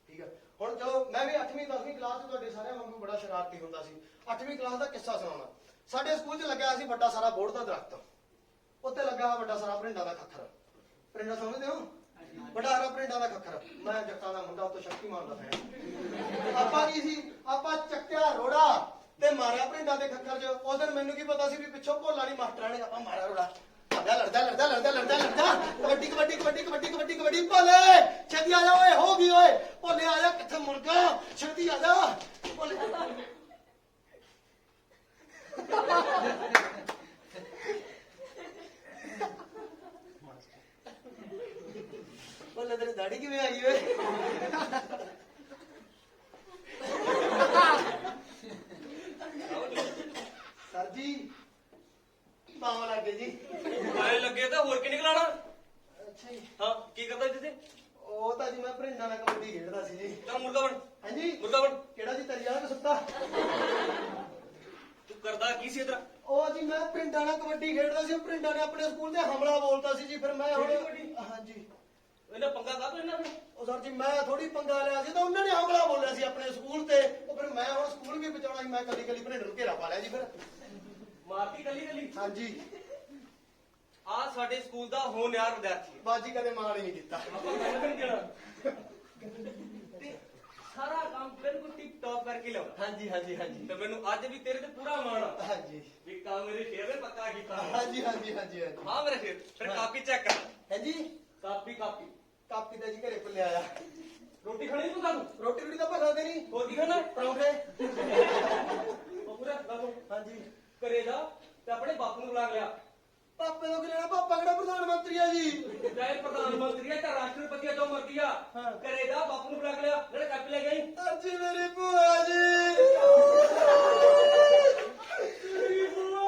ਠੀਕ ਆ? ਹੁਣ ਚਲੋ ਮੈਂ ਵੀ 8ਵੀਂ 10ਵੀਂ ਕਲਾਸ 'ਚ ਤੁਹਾਡੇ ਸਾਰਿਆਂ ਵਾਂਗੂ ਬੜਾ ਸ਼ਰਾਰਤੀ ਹੁੰਦਾ ਸੀ। 8ਵੀਂ ਕਲਾਸ ਦਾ ਕਿੱਸਾ ਸੁਣਾਉਣਾ। ਸਾਡੇ ਸਕੂਲ 'ਚ ਲੱਗਿਆ ਸੀ ਵੱਡਾ ਸਾਰਾ ਬੋਰਡ ਦਾ ਦਰਖਤ, ਉੱਤੇ ਲੱਗਾ ਵੱਡਾ ਸਾਰਾ ਭਰਿੰਡਾ ਦਾ ਖੱਖਰ। ਭਰਿੰਡਾ ਸਮਝਦੇ ਹੋ? ਵੱਡਾ ਸਾਰਾ ਭਰਿੰਡਾ ਦਾ ਖੱਖਰ। ਮੈਂ ਜੱਟਾਂ ਦਾ ਮੁੰਡਾ, ਉੱਤੋਂ ਸ਼ਕਤੀਮਾਨ ਦਾ ਫੈਨ। ਆਪਾਂ ਕੀ ਸੀ, ਆਪਾਂ ਚੱਕਿਆ ਰੋੜਾ ਤੇ ਮਾਰਿਆ ਭਰਿੰਡਾ ਦੇ ਖੱਖਰ 'ਚ। ਉਸ ਦਿਨ ਮੈਨੂੰ ਕੀ ਪਤਾ ਸੀ ਵੀ ਪਿੱਛੋਂ ਭੋਲਾ ਨਹੀਂ ਮਾਸਟਰਾਂ ਨੇ ਆਪਾਂ ਮਾਰਿਆ ਰੋੜਾ। ਲੜਦਾ ਕਬੱਡੀ ਕਬੱਡੀ ਕਬੱਡੀ ਕਬੱਡੀ ਕਬੱਡੀ ਕਬੱਡੀ। ਭੋਲੇ ਛੇਤੀ ਆ ਜਾ ਓਏ, ਹੋ ਗਈ ਓਏ। ਭੋਲੇ ਆ ਜਾ, ਕਿੱਥੇ ਮੁੜ ਗਿਆ? ਛੇਤੀ ਆ ਜਾ ਭੋਲੇ। ਭੋਲੇ ਤੇਰੀ ਦਾੜੀ ਕਿਵੇਂ ਆਈ ਓਏ? ਸਰ ਜੀ ਪਾਉਣ ਲੱਗੇ ਜੀ। ਆਏ ਲੱਗੇ ਤਾਂ ਹੋਰ ਕੀ ਨਿਕਲਾਣਾ। ਅੱਛਾ ਜੀ। ਹਾਂ ਕੀ ਕਰਦਾ ਜਿੱਥੇ? ਉਹ ਤਾਂ ਜੀ ਮੈਂ ਭਰਿੰਡਾ ਨਾਲ ਕਬੱਡੀ ਖੇਡਦਾ ਸੀ ਜੀ। ਚੱਲ ਮੁਰਗਾ ਬਣ। ਹਾਂਜੀ ਮੁਰਗਾ ਬਣ। ਕਿਹੜਾ ਜੀ, ਤਰੀ ਵਾਲਾ ਕਿ ਸੁੱਤਾ? ਤੂੰ ਕਰਦਾ ਕੀ ਸੀ ਇਧਰ? ਉਹ ਜੀ ਮੈਂ ਭਰਿੰਡਾ ਨਾਲ ਕਬੱਡੀ ਖੇਡਦਾ ਸੀ। ਭਰਿੰਡਾ ਨੇ ਆਪਣੇ ਸਕੂਲ ਤੇ ਹਮਲਾ ਬੋਲਤਾ ਸੀ ਜੀ। ਫਿਰ ਮੈਂ ਹੁਣ ਕਬੱਡੀ? ਹਾਂਜੀ। ਇਹਨਾਂ ਪੰਗਾ ਕਾਹਤੋਂ ਇਹਨਾਂ ਨੇ? ਉਹ ਸਰ ਜੀ ਮੈਂ ਥੋੜੀ ਪੰਗਾ ਲਿਆ ਸੀ, ਤਾਂ ਉਹਨਾਂ ਨੇ ਹਮਲਾ ਬੋਲਿਆ ਸੀ ਆਪਣੇ ਸਕੂਲ ਤੇ। ਉਹ ਫਿਰ ਮੈਂ ਹੁਣ ਸਕੂਲ ਵੀ ਬਚਾਉਣਾ ਸੀ। ਮੈਂ ਕੱਲੀ ਕੱਲੀ ਭਰਿੰਡਾ ਨੂੰ ਘੇਰਾ ਪਾ ਲਿਆ ਜੀ ਫਿਰ। ਮਾਰਤੀ ਕੱਲੀ ਕੱਲੀ। ਹਾਂਜੀ। ਆ ਸਾਡੇ ਸਕੂਲ ਦਾ ਹੋਣਹਾਰ ਵਿਦਿਆਰਥੀ ਹੈ। ਬਾਜੀ ਕਦੇ ਮਾਣ ਹੀ ਨਹੀਂ ਕੀਤਾ। ਆਪਾਂ ਮਿਹਨਤ ਨਹੀਂ ਦੇਣਾ ਤੇ ਸਾਰਾ ਕੰਮ ਬਿਲਕੁਲ ਟਿਪ ਟੌਪ ਕਰਕੇ ਲਿਆਉਣਾ। ਹਾਂਜੀ ਹਾਂਜੀ ਹਾਂਜੀ ਤੇ ਮੈਨੂੰ ਅੱਜ ਵੀ ਤੇਰੇ ਤੇ ਪੂਰਾ ਮਾਣ ਆ ਹਾਂਜੀ ਵੀ ਕੰਮ ਮੇਰੇ ਸ਼ੇਰ ਨੇ ਪੱਕਾ ਕੀਤਾ। ਹਾਂਜੀ ਹਾਂਜੀ ਹਾਂਜੀ ਹਾਂਜੀ। ਹਾਂ ਮੇਰੇ ਸ਼ੇਰ। ਫਿਰ ਕਾਪੀ ਚੈੱਕ ਕਰ। ਹਾਂਜੀ ਕਾਪੀ ਕਾਪੀ ਕਾਪੀ ਦਾ ਜੀ ਘਰੇ ਭੁੱਲਿਆ ਆਇਆ। ਰੋਟੀ ਖਾਣੀ ਤੂੰ ਸਾਨੂੰ? ਰੋਟੀ ਰੋਟੀ ਤਾਂ ਖਾਂਦੇ ਨਹੀਂ। ਹੋਰ ਕੀ ਖਾਣਾ? ਪਰੌਂਠੇ। ਉਹ ਪੂਰਾ ਦੱਸੋ। ਹਾਂਜੀ। ਘਰੇ ਜਾ ਤੇ ਆਪਣੇ ਬਾਪੂ ਨੂੰ ਬੁਲਾ ਲਿਆ। ਪਾਪੇ ਤੋਂ ਕੀ ਲੈਣਾ? ਪਾਪਾ ਕਿਹੜਾ ਪ੍ਰਧਾਨ ਮੰਤਰੀ ਆ ਜੀ? ਚਾਹੇ ਪ੍ਰਧਾਨ ਮੰਤਰੀ ਆ ਚਾਹੇ ਰਾਸ਼ਟਰਪਤੀ ਆ, ਜੋ ਮਰਜ਼ੀ ਆ। ਹਾਂ। ਘਰੇ ਜਾ ਬਾਪੂ ਨੂੰ ਬੁਲਾ ਲਿਆ, ਨਾਲੇ ਕਾਪੀ ਲੈ ਗਈ। ਅੱਜ ਮੇਰੀ ਭੂਆ ਜੀ। ਮੇਰੀ ਭੂਆ।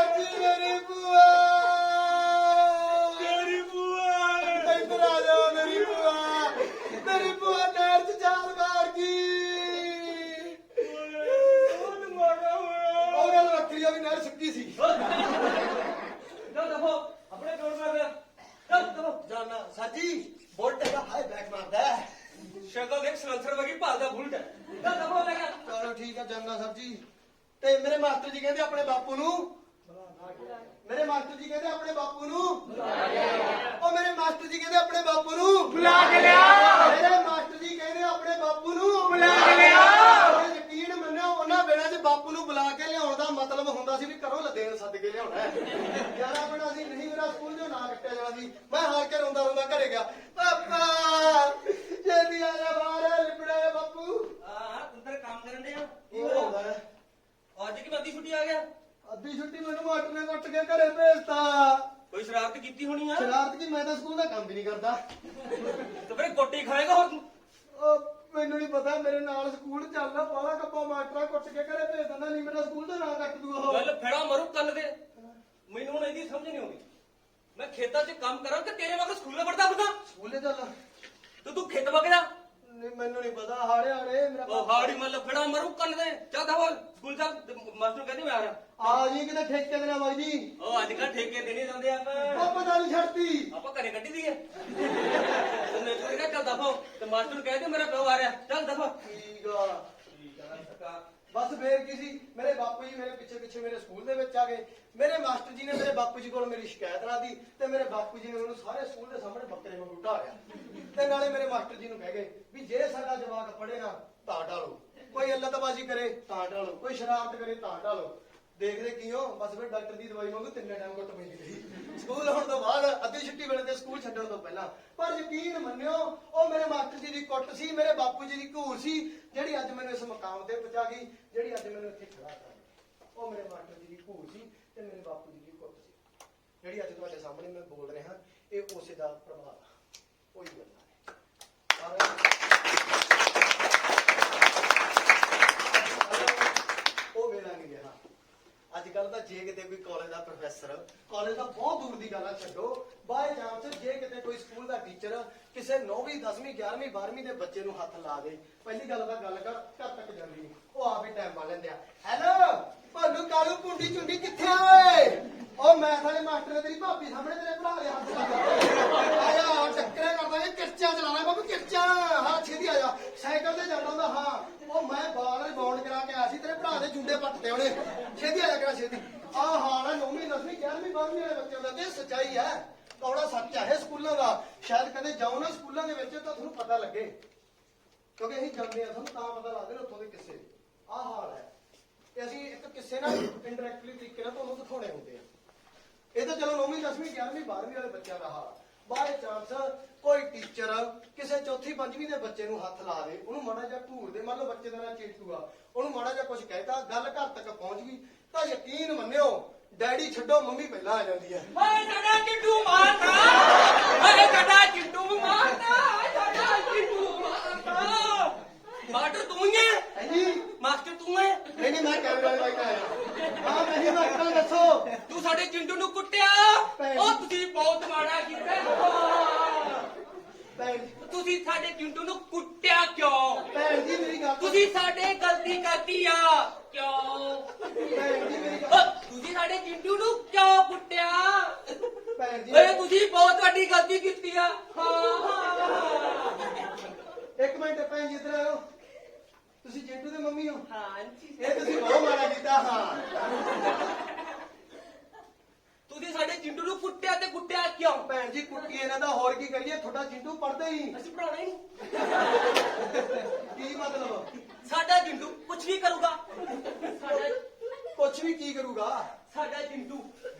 ਅੱਜ ਮੇਰੀ ਭੂਆ। ਮੇਰੀ ਭੂਆ। ਇੱਧਰ ਆ ਜਾ ਮੇਰੀ ਭੂਆ। ਮੇਰੀ ਭੂਆ ਨਹਿਰ 'ਚ ਜਾਲ ਮਾਰ ਗਈ। ਕੌਣ ਮਾਰਾ ਹੋਇਆ? ਉਹ ਗੱਲ ਵੱਖਰੀ ਆ ਵੀ ਨਹਿਰ ਸੁੱਕੀ ਸੀ। ਜਾ ਦਫੋ ਆਪਣੇ ਪਿਓ ਨੂੰ ਲਿਆ। ਜਾ ਦਫੋ। ਜਾਨਾ ਸਰ ਜੀ ਬੋਲਟ ਹੈਗਾ, ਹਾਈ ਬੈਕ ਮਾਰਦਾ ਹੈ। ਸ਼ਕਲ ਦੇਖ ਸਲੰਸਰ ਵਗੀ ਭਾਲਦਾ ਬੁਲਟ। ਜਾ ਦਫੋ ਲੈ ਗਿਆ। ਚਲੋ ਠੀਕ ਆ ਜਾਨਾ ਸਰ ਜੀ। ਤੇ ਮੇਰੇ ਮਾਸਟਰ ਜੀ ਕਹਿੰਦੇ ਆਪਣੇ ਬਾਪੂ ਨੂੰ। ਮੇਰੇ ਮਾਸਟਰ ਜੀ ਕਹਿੰਦੇ ਆਪਣੇ ਬਾਪੂ ਨੂੰ। ਉਹ ਮੇਰੇ ਮਾਸਟਰ ਜੀ ਕਹਿੰਦੇ ਆਪਣੇ ਬਾਪੂ ਨੂੰ ਬੁਲਾ ਕੇ ਲਿਆ। ਮੇਰੇ ਜਾਣਾ ਸੀ। ਮੈਂ ਹਾਰ ਕੇ ਰੋਂਦਾ ਰੋਂਦਾ ਘਰੇ ਗਿਆ। ਪਾਪਾ ਜਲਦੀ ਆ ਜਾ ਬਾਹਰ, ਲਿਬੜਾ ਜਾ ਬਾਪੂ। ਹਾਂ ਤੂੰ ਤਾਂ ਕੰਮ ਕਰਨ ਦੇ ਆ ਉਹ ਹੁੰਦਾ ਹੈ ਅੱਜ ਕੀ ਅੱਧੀ ਛੁੱਟੀ ਆ ਗਿਆ ਅੱਧੀ ਛੁੱਟੀ ਮੈਨੂੰ ਮਾਸਟਰ ਨੇ ਕੁੱਟ ਕੇ ਘਰੇ ਭੇਜਤਾ। ਕੋਈ ਸ਼ਰਾਰਤ ਕੀਤੀ ਹੋਣੀ ਆ ਸ਼ਰਾਰਤ ਕੀ, ਮੈਂ ਤਾਂ ਸਕੂਲ ਦਾ ਕੰਮ ਵੀ ਨਹੀਂ ਕਰਦਾ। ਤੇ ਫਿਰ ਗੋਟੀ ਖਾਏਗਾ ਹੋਰ ਤੂੰ ਉਹ ਮੈਨੂੰ ਨਹੀਂ ਪਤਾ, ਮੇਰੇ ਨਾਲ ਸਕੂਲ ਚੱਲਦਾ ਬਾਹਲਾ ਕੱਪਾ ਮਾਸਟਰਾਂ ਕੁੱਟ ਕੇ ਘਰੇ ਭੇਜ ਦਿੰਦਾ, ਨਹੀਂ ਮੇਰਾ ਸਕੂਲ ਦਾ ਨਾਂ ਕੱਟ ਦੂ ਉਹ। ਗੱਲ ਫੇੜਾ ਮਰੂ ਕੰਨ ਦੇ ਮੈਨੂੰ ਹੁਣ ਇਹਦੀ ਸਮਝ ਨਹੀਂ ਆਉਂਦੀ ਮੈਂ ਖੇਤਾਂ 'ਚ ਕੰਮ ਕਰਾਂ ਕਿ ਤੇਰੇ ਵਾਂਗ ਸਕੂਲੇ ਪੜਦਾ ਹੁੰਦਾ ਸਕੂਲੇ ਚੱਲ ਤੇ ਤੂੰ ਖੇਤ ਵਗਦਾ ਨਹੀਂ, ਮੈਨੂੰ ਨਹੀਂ ਪਤਾ। ਹਾੜੇ ਹਾੜੇ ਮੇਰਾ ਉਹ ਹਾੜੀ ਮੱਲ ਫੇੜਾ ਮਰੂ ਕੰਨ ਦੇ ਚੱਲ ਦਵਾ ਸਕੂਲ ਚੱਲ ਤੇ ਮਾਸਟਰ ਨੂੰ ਕਹਿੰਦੇ ਮੈਂ ਆ ਰਿਹਾ ਆ ਜੀ ਕਿਤੇ ਠੇਕੇ ਦੇ ਨਾਲ ਬਾਈ ਜੀ। ਉਹ ਅੱਜ ਕੱਲ੍ਹ ਠੇਕੇ ਦੇਣੇ ਜਾਂਦੇ ਆਪਾਂ ਉਹ ਪਤਾ ਨਹੀਂ ਛੱਡਤੀ। ਆਪਾਂ ਘਰੇ ਕੱਢੀ ਦੀਏ ਤੇ ਮੈਂ ਕਿਹਾ ਚੱਲ ਦਫਾ ਤੇ ਮਾਸਟਰ ਨੂੰ ਕਹਿੰਦੇ ਮੇਰਾ ਪਿਓ ਆ ਰਿਹਾ ਚੱਲ ਦਫਾ ਠੀਕ ਆ। ਬਸ ਫੇਰ ਕੀ ਸੀ, ਮੇਰੇ ਬਾਪੂ ਜੀ ਮੇਰੇ ਪਿੱਛੇ ਪਿੱਛੇ ਮੇਰੇ ਸਕੂਲ ਦੇ ਵਿੱਚ ਆ ਗਏ। ਮੇਰੇ ਮਾਸਟਰ ਜੀ ਨੇ ਮੇਰੇ ਬਾਪੂ ਜੀ ਕੋਲ ਮੇਰੀ ਸ਼ਿਕਾਇਤ ਲਾ ਦੀ ਤੇ ਮੇਰੇ ਬਾਪੂ ਜੀ ਨੇ ਮੈਨੂੰ ਸਾਰੇ ਸਕੂਲ ਦੇ ਸਾਹਮਣੇ ਬੱਕਰੇ ਵਾਂਗੂ ਢਾਲਿਆ ਤੇ ਨਾਲੇ ਮੇਰੇ ਮਾਸਟਰ ਜੀ ਨੂੰ ਕਹਿ ਗਏ ਵੀ ਜੇ ਸਾਡਾ ਜਵਾਕ ਪੜ੍ਹੇ ਨਾ ਤਾਂ ਢਾਲੋ, ਕੋਈ ਅੱਲਤਬਾਜ਼ੀ ਕਰੇ ਤਾਂ ਢਾਲੋ, ਕੋਈ ਸ਼ਰਾਰਤ ਕਰੇ ਤਾਂ ਢਾਲੋ। ਦੇਖਦੇ ਕੀ ਹੋ, ਬਸ ਫਿਰ ਡਾਕਟਰ ਦੀ ਦਵਾਈ ਵਾਂਗੂ ਤਿੰਨੇ ਟਾਈਮ ਕੁੱਟ ਪੈਂਦੀ ਰਹੀ ਸਕੂਲ ਆਉਣ ਤੋਂ ਬਾਅਦ, ਅੱਧੀ ਛੁੱਟੀ ਵੇਲੇ ਤੇ ਸਕੂਲ ਛੱਡਣ ਤੋਂ ਪਹਿਲਾਂ। ਪਰ ਯਕੀਨ ਮੰਨਿਓ ਉਹ ਮੇਰੇ ਮਾਸਟਰ ਜੀ ਦੀ ਕੁੱਟ ਸੀ, ਮੇਰੇ ਬਾਪੂ ਜੀ ਦੀ ਘੂਰ ਸੀ, ਜਿਹੜੀ ਅੱਜ ਮੈਨੂੰ ਇਸ ਮੁਕਾਮ ਤੇ ਪਹੁੰਚਾ ਗਈ, ਜਿਹੜੀ ਅੱਜ ਮੈਨੂੰ ਇੱਥੇ ਖੜਾ ਕਰ ਗਈ। ਉਹ ਮੇਰੇ ਮਾਸਟਰ ਜੀ ਦੀ ਘੂਰ ਸੀ ਤੇ ਮੇਰੇ ਬਾਪੂ ਜੀ ਦੀ ਕੁੱਟ ਸੀ, ਜਿਹੜੀ ਅੱਜ ਤੁਹਾਡੇ ਸਾਹਮਣੇ ਮੈਂ ਬੋਲ ਰਿਹਾ। ਇਹ ਉਸੇ ਦਾ ਪ੍ਰਭਾਵ ਆ, ਕੋਈ ਗੱਲ ਨਹੀਂ। ਉਹ ਵੇਲਾ ਨਹੀਂ ਰਿਹਾ। ਅੱਜ ਕੱਲ ਤਾਂ ਜੇ ਕਿਤੇ ਕੋਈ ਕਾਲਜ ਦਾ ਪ੍ਰੋਫੈਸਰ, ਕਾਲਜ ਦਾ ਬਹੁਤ ਦੂਰ ਦੀ ਗੱਲ ਆ ਛੱਡੋ, ਬਾਏ ਚਾਂਸ ਜੇ ਕਿਤੇ ਕੋਈ ਸਕੂਲ ਦਾ ਟੀਚਰ ਕਿਸੇ 9ਵੀਂ 10ਵੀਂ 11ਵੀਂ 12ਵੀਂ ਦੇ ਬੱਚੇ ਨੂੰ ਹੱਥ ਲਾ ਦੇ, ਪਹਿਲੀ ਗੱਲ ਤਾਂ ਗੱਲ ਕਰ ਘਰ ਤੱਕ ਜਾਂਦੀ ਨਹੀਂ, ਉਹ ਆਪ ਹੀ ਟਾਈਮ ਪਾ ਲੈਂਦੇ ਆ। ਹੈਲੋ ਭਾਲੂ ਕਾਲੂ ਪੁੰਡੀ ਚੁੰਡੀ ਕਿੱਥੇ ਆ ਓਏ? ਉਹ ਮੈਥ ਵਾਲੇ ਮਾਸਟਰ ਨੇ ਤੇਰੀ ਭਾਬੀ ਸਾਹਮਣੇ ਤੇਰੇ ਭਰਾ ਦੇ ਹੱਥ ਲਾ ਆਇਆ ਟੱਕਰੇ ਕਰਦਾ ਇਹ ਕਿਰਚਾ ਚਲਾਣਾ ਬਾਬੂ ਕਿਰਚਾ। ਹਾਂ ਛੇਤੀ ਆ ਜਾ, ਸਾਈਕਲ ਤੇ ਜਾਂਦਾ ਹੁੰਦਾ। ਹਾਂ ਉਹ ਮੈਂ ਬਾਲ ਰਿਬਾਉਂਡ ਕਰਾ ਕੇ ਆਇਆ ਸੀ, ਤੇਰੇ ਭਰਾ ਦੇ ਜੁੰਡੇ ਪੱਟਦੇ ਉਹਨੇ। ਛੇਤੀ ਆ ਜਾ ਕਰਾ ਛੇਤੀ। ਆਹ ਹਾਲ ਹੈ 9ਵੀਂ 10ਵੀਂ 11ਵੀਂ 12ਵੀਂ ਵਾਲੇ ਬੱਚਿਆਂ ਦਾ, ਤੇ ਸੱਚਾਈ ਹੈ, ਕੌੜਾ ਸੱਚ ਹੈ ਸਕੂਲਾਂ ਦਾ। ਸ਼ਾਇਦ ਕਦੇ ਜਾਓ ਨਾ ਸਕੂਲਾਂ ਦੇ ਵਿੱਚ ਤਾਂ ਤੁਹਾਨੂੰ ਪਤਾ ਲੱਗੇ, ਕਿਉਂਕਿ ਅਸੀਂ ਜਾਂਦੇ ਆ ਤੁਹਾਨੂੰ ਤਾਂ ਪਤਾ ਲੱਗਦੇ ਨੇ ਉੱਥੋਂ ਦੇ ਕਿੱਸੇ। ਆਹ ਹਾਲ ਹੈ ਤੇ ਅਸੀਂ ਇੱਕ ਕਿੱਸੇ ਨਾਲ ਇੰਡਾਇਰੈਕਟਲੀ ਤਰੀਕੇ ਨਾਲ ਤੁਹਾਨੂੰ ਦਿਖਾਉਣੇ ਹੁੰਦੇ ਆ। ਇਹ ਤਾਂ ਚਲੋ 9ਵੀਂ 10ਵੀਂ 11ਵੀਂ 12ਵੀਂ ਵਾਲੇ ਬੱਚਿਆਂ ਦਾ ਹਾਲ। ਬਾਏ ਚਾਂਸ ਕੋਈ ਟੀਚਰ ਕਿਸੇ ਚੌਥੀ ਪੰਜਵੀਂ ਦੇ ਬੱਚੇ ਨੂੰ ਹੱਥ ਲਾ ਦੇ, ਉਹਨੂੰ ਮਾੜਾ ਜਿਹਾ ਘੂਰ ਦੇ, ਮੰਨ ਲਓ ਬੱਚੇ ਦਾ ਨਾਂ ਚੇਤੂ ਆ, ਉਹਨੂੰ ਮਾੜਾ ਜਿਹਾ ਕੁਝ ਕਹਿਤਾ, ਗੱਲ ਘਰ ਤੱਕ ਪਹੁੰਚ ਗਈ ਤਾਂ ਯਕੀਨ ਮੰਨਿਓ ਡੈਡੀ ਛੱਡੋ ਮੰਮੀ ਪਹਿਲਾਂ ਆ ਜਾਂਦੀ ਹੈ। ਓਏ ਸਾਡਾ ਚਿੱਟੂ ਮਾਰਦਾ ਓਏ ਸਾਡਾ ਚਿੱਟੂ ਮਾਰਦਾ ਸਾਡਾ ਚਿੱਟੂ ਮਾਰਦਾ। ਮਾਸਟਰ ਤੂੰ ਹੀ ਹੈ? ਹਾਂਜੀ ਮਾਸਟਰ ਤੂੰ ਹੈ? ਨਹੀਂ ਮੈਂ ਕੈਮਰੇ ਵਾਲੇ ਬਾਈਕ ਆਇਆ। ਹਾਂ ਨਹੀਂ ਮਾਸਟਰ ਦੱਸੋ। ਤੂੰ ਸਾਡੇ ਚਿੰਟੂ ਨੂੰ ਕੁੱਟਿਆ? ਉਹ ਤੁਸੀਂ ਬਹੁਤ ਮਾੜਾ ਕੀਤਾ। ਭੈਣ ਤੁਸੀਂ ਸਾਡੇ ਚਿੰਟੂ ਨੂੰ ਕੁੱਟਿਆ ਕਿਉਂ? ਭੈਣ ਜੀ ਮੇਰੀ ਗੱਲ ਤੁਸੀਂ ਸਾਡੇ ਗਲਤੀ ਕਰਤੀ ਆ ਕਿਉਂ? ਭੈਣ ਜੀ ਮੇਰੀ ਓ, ਤੁਸੀਂ ਸਾਡੇ ਚਿੰਟੂ ਨੂੰ ਕਿਉਂ ਕੁੱਟਿਆ? ਭੈਣ ਜੀ ਓਏ ਤੁਸੀਂ ਬਹੁਤ ਵੱਡੀ ਗਲਤੀ ਕੀਤੀ ਆ। ਹਾਂ ਇੱਕ ਮਿੰਟ ਭੈਣ ਜੀ ਇੱਧਰ ਆਓ। ਤੁਸੀਂ ਜੈਂਟੂ ਦੇ ਮੰਮੀ ਹੋ? ਹਾਂਜੀ ਇਹ ਤੁਸੀਂ ਬਹੁਤ ਮਾੜਾ ਕੀਤਾ। ਹਾਂ ਤੁਸੀਂ ਸਾਡੇ ਚਿੰਟੂ ਨੂੰ ਕੁੱਟਿਆ ਤੇ ਕੁੱਟਿਆ ਕਿਉਂ? ਭੈਣ ਜੀ ਕੁੱਟੀ ਇਹਨਾਂ ਦਾ, ਹੋਰ ਕੀ ਕਰੀਏ, ਤੁਹਾਡਾ ਚਿੰਟੂ ਪੜਦਾ ਹੀ ਅਸੀਂ ਪੜਾਉਣਾ ਹੀ ਨਹੀਂ। ਕੀ ਮਤਲਬ? ਸਾਡਾ ਚਿੰਟੂ ਕੁਝ ਵੀ ਕਰੂਗਾ। ਸਾਡਾ ਕੁਛ ਵੀ ਕੀ ਕਰੂਗਾ? ਸਾਡਾ ਚਿੰਟੂ